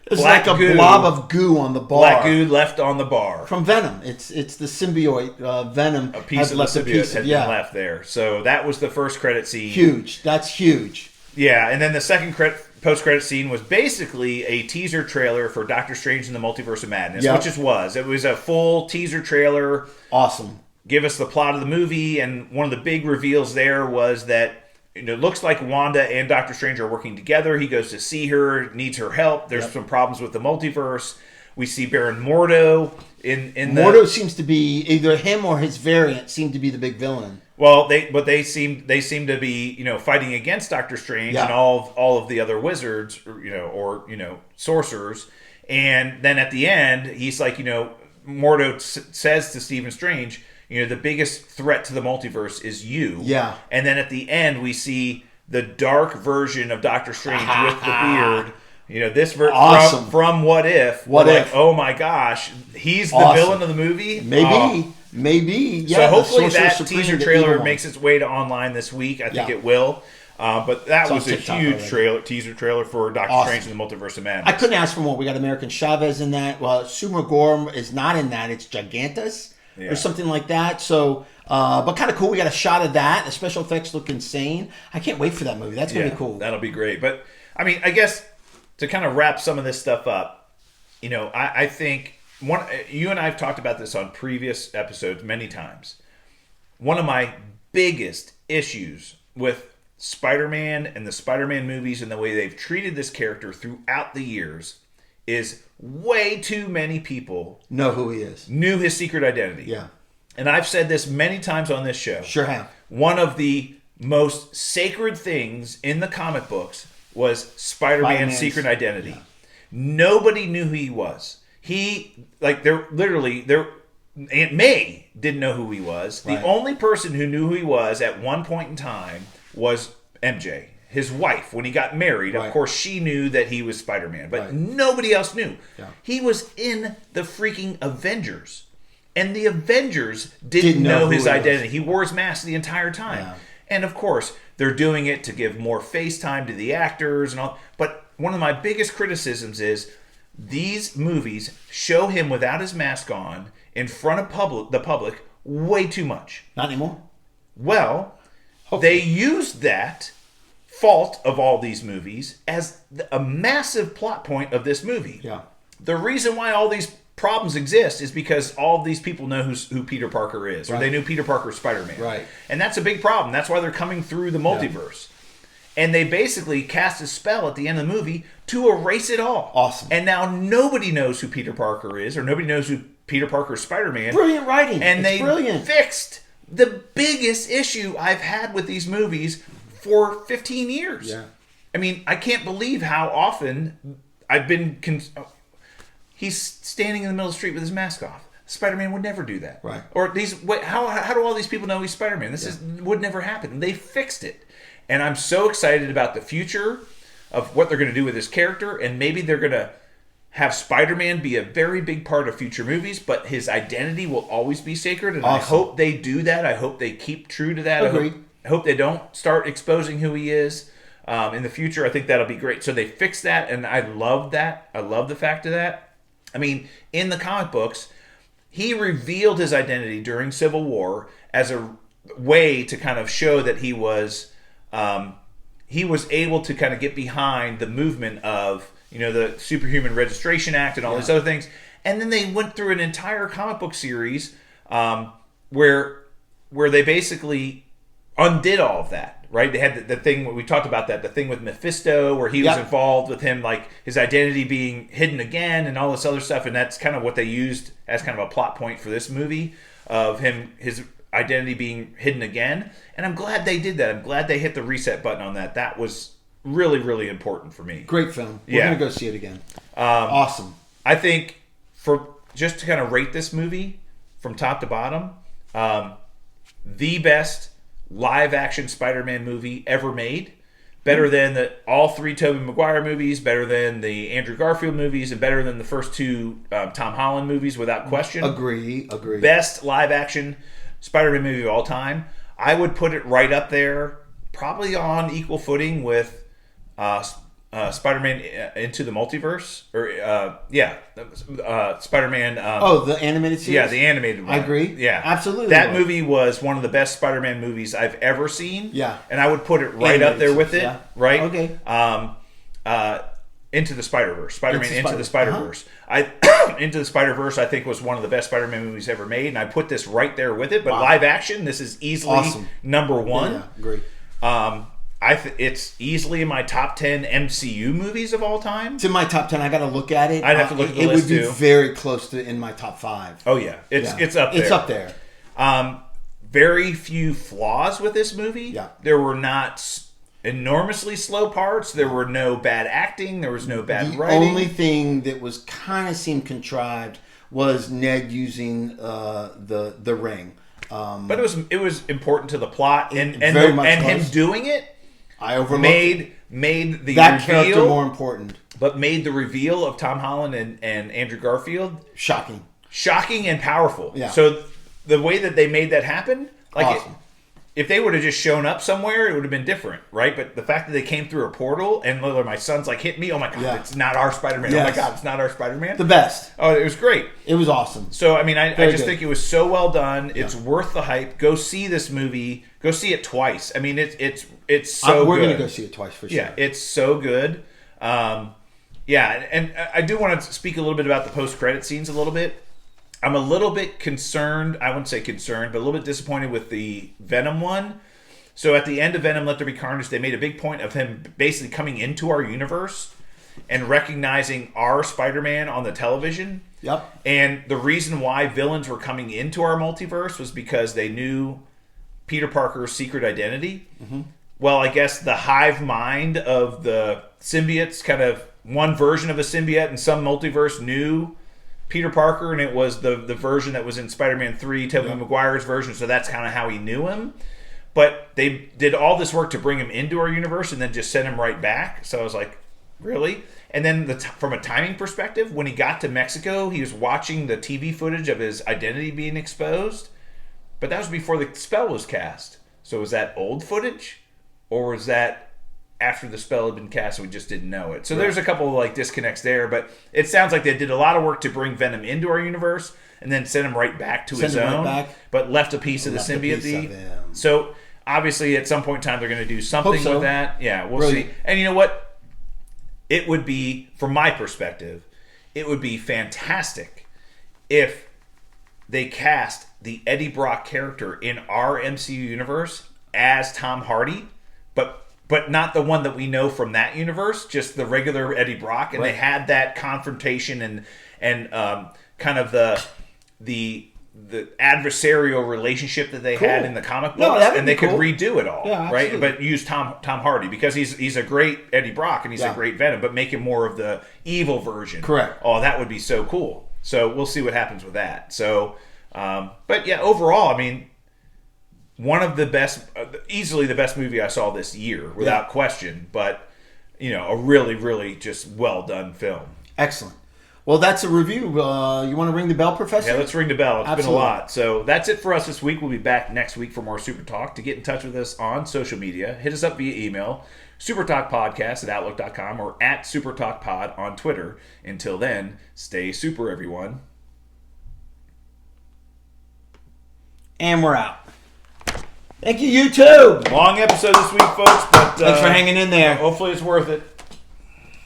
black like a goo, blob of goo on the bar. Black goo left on the bar. From Venom. It's the symbiote. Venom a piece of the symbiote has been left there. So that was the first credit scene. Huge. That's huge. Yeah, and then the second post-credit scene was basically a teaser trailer for Doctor Strange in the Multiverse of Madness, which it was. It was a full teaser trailer. Awesome. Give us the plot of the movie, and one of the big reveals there was that it looks like Wanda and Doctor Strange are working together. He goes to see her, needs her help. There's some problems with the multiverse. We see Baron Mordo in Mordo seems to be either him or his variant seem to be the big villain. Well, they seem to be fighting against Doctor Strange and all of the other wizards or sorcerers. And then at the end, he's like Mordo says to Stephen Strange, the biggest threat to the multiverse is you. Yeah. And then at the end, we see the dark version of Doctor Strange with the beard. This awesome. from What If. What If? Like, oh my gosh, he's the villain of the movie? Maybe. Yeah, so hopefully that teaser trailer makes its way to online this week. I think it will. But that was a huge teaser trailer for Doctor Strange in the Multiverse of Madness. I couldn't ask for more. We got American Chavez in that. Well, Summa Gorm is not in that. It's Gigantus or something like that. So, but kind of cool. We got a shot of that. The special effects look insane. I can't wait for that movie. That's going to be cool. That'll be great. But, I mean, I guess to kind of wrap some of this stuff up, I think you and I have talked about this on previous episodes many times. One of my biggest issues with Spider-Man and the Spider-Man movies and the way they've treated this character throughout the years is way too many people know who he is. Knew his secret identity. Yeah. And I've said this many times on this show. Sure have. One of the most sacred things in the comic books was Spider-Man's secret identity. Yeah. Nobody knew who he was. Aunt May didn't know who he was. Right. The only person who knew who he was at one point in time was MJ, his wife. When he got married, of course, she knew that he was Spider-Man, but nobody else knew. Yeah. He was in the freaking Avengers, and the Avengers didn't know his identity. He wore his mask the entire time. Yeah. And of course, they're doing it to give more face time to the actors and all. But one of my biggest criticisms is these movies show him without his mask on in front of the public way too much. Not anymore. Well, they used that fault of all these movies as a massive plot point of this movie. Yeah. The reason why all these problems exist is because all of these people know who Peter Parker is, or they knew Peter Parker Spider-Man. Right. And that's a big problem. That's why they're coming through the multiverse. Yeah. And they basically cast a spell at the end of the movie to erase it all. Awesome. And now nobody knows who Peter Parker is, or nobody knows who Peter Parker Spider-Man. Brilliant writing. And they fixed the biggest issue I've had with these movies for 15 years. Yeah. I mean, I can't believe how often I've been... He's standing in the middle of the street with his mask off. Spider-Man would never do that. Right. Or how do all these people know he's Spider-Man? This would never happen. They fixed it. And I'm so excited about the future of what they're going to do with this character. And maybe they're going to have Spider-Man be a very big part of future movies, but his identity will always be sacred. And I hope they do that. I hope they keep true to that. Agreed. I hope they don't start exposing who he is in the future. I think that'll be great. So they fixed that, and I love that. I love the fact of that. I mean, in the comic books, he revealed his identity during Civil War as a way to kind of show that he was able to kind of get behind the movement of, the Superhuman Registration Act and all these other things. And then they went through an entire comic book series where they basically undid all of that. Right, they had the thing we talked about the thing with Mephisto, where he was involved with him, like his identity being hidden again, and all this other stuff, and that's kind of what they used as kind of a plot point for this movie of his identity being hidden again. And I'm glad they did that. I'm glad they hit the reset button on that. That was really, really important for me. Great film. We're gonna go see it again. Awesome. I think for just to kind of rate this movie from top to bottom, the best live-action Spider-Man movie ever made. Better than all three Tobey Maguire movies, better than the Andrew Garfield movies, and better than the first two Tom Holland movies, without question. Agree. Best live-action Spider-Man movie of all time. I would put it right up there, probably on equal footing with Spider-Man Into the Multiverse. Spider-Man... the animated series? Yeah, the animated one. I agree. Yeah. Absolutely. That movie was one of the best Spider-Man movies I've ever seen. Yeah. And I would put it right up there with it. Yeah. Right? Okay. Into the Spider-Verse. Spider-Man Into the Spider-Verse. Into the Spider-Verse, I think, was one of the best Spider-Man movies ever made, and I put this right there with it. But live action, this is easily number one. Yeah, agree. It's easily in my top 10 MCU movies of all time. It's in my top 10. I got to look at it. I'd have to look at the list, too. It would be very close to in my top 5. Oh, yeah. It's up there. It's up there. Very few flaws with this movie. Yeah. There were not enormously slow parts. There were no bad acting. There was no bad writing. The only thing that was kind of seemed contrived was Ned using the ring. But it was important to the plot, and him doing it. I overlooked made the that reveal character more important, but made the reveal of Tom Holland and Andrew Garfield shocking and powerful. Yeah. So the way that they made that happen, awesome. If they would have just shown up somewhere, it would have been different, right? But the fact that they came through a portal and literally my son's like, hit me, oh my God, it's not our Spider-Man. Yes. Oh my God, it's not our Spider-Man. The best. Oh, it was great. It was awesome. So, I mean, I just think it was so well done. It's worth the hype. Go see this movie. Go see it twice. I mean, it's so we're good. going to go see it twice for sure. Yeah, it's so good. And I do want to speak a little bit about the post-credit scenes a little bit. I'm a little bit concerned. I wouldn't say concerned, but a little bit disappointed with the Venom one. So at the end of Venom Let There Be Carnage, they made a big point of him basically coming into our universe and recognizing our Spider-Man on the television. Yep. And the reason why villains were coming into our multiverse was because they knew Peter Parker's secret identity. Mm-hmm. Well, I guess the hive mind of the symbiotes, kind of one version of a symbiote in some multiverse knew Peter Parker, and it was the version that was in Spider-Man 3, Tobey Maguire's version, so that's kind of how he knew him. But they did all this work to bring him into our universe and then just send him right back. So I was like, really? And then from a timing perspective, when he got to Mexico, he was watching the TV footage of his identity being exposed. But that was before the spell was cast. So was that old footage? Or was that after the spell had been cast and we just didn't know it? So there's a couple of disconnects there. But it sounds like they did a lot of work to bring Venom into our universe and then send him right back to his own. But left a piece of the symbiote. So obviously at some point in time they're going to do something with that. Yeah, we'll see. And you know what? It would be, from my perspective, it would be fantastic if they cast the Eddie Brock character in our MCU universe as Tom Hardy, but not the one that we know from that universe, just the regular Eddie Brock, and they had that confrontation and kind of the adversarial relationship that they had in the comic books, and they could redo it all, right? But use Tom Hardy because he's a great Eddie Brock and he's a great Venom, but make him more of the evil version. Correct. Oh, that would be so cool. So we'll see what happens with that. So, but yeah, overall, I mean, one of the best, easily the best movie I saw this year, without question. But a really, really just well done film. Excellent. Well, that's a review. You want to ring the bell, Professor? Yeah, let's ring the bell. It's Absolutely. been a lot. So that's it for us this week. We'll be back next week for more Super Talk. To get in touch with us on social media, hit us up via email, supertalkpodcast@outlook.com or @supertalkpod on Twitter. Until then, stay super, everyone. And we're out. Thank you, YouTube. Long episode this week, folks. But thanks for hanging in there. Hopefully it's worth it.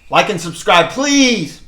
Like and subscribe, please.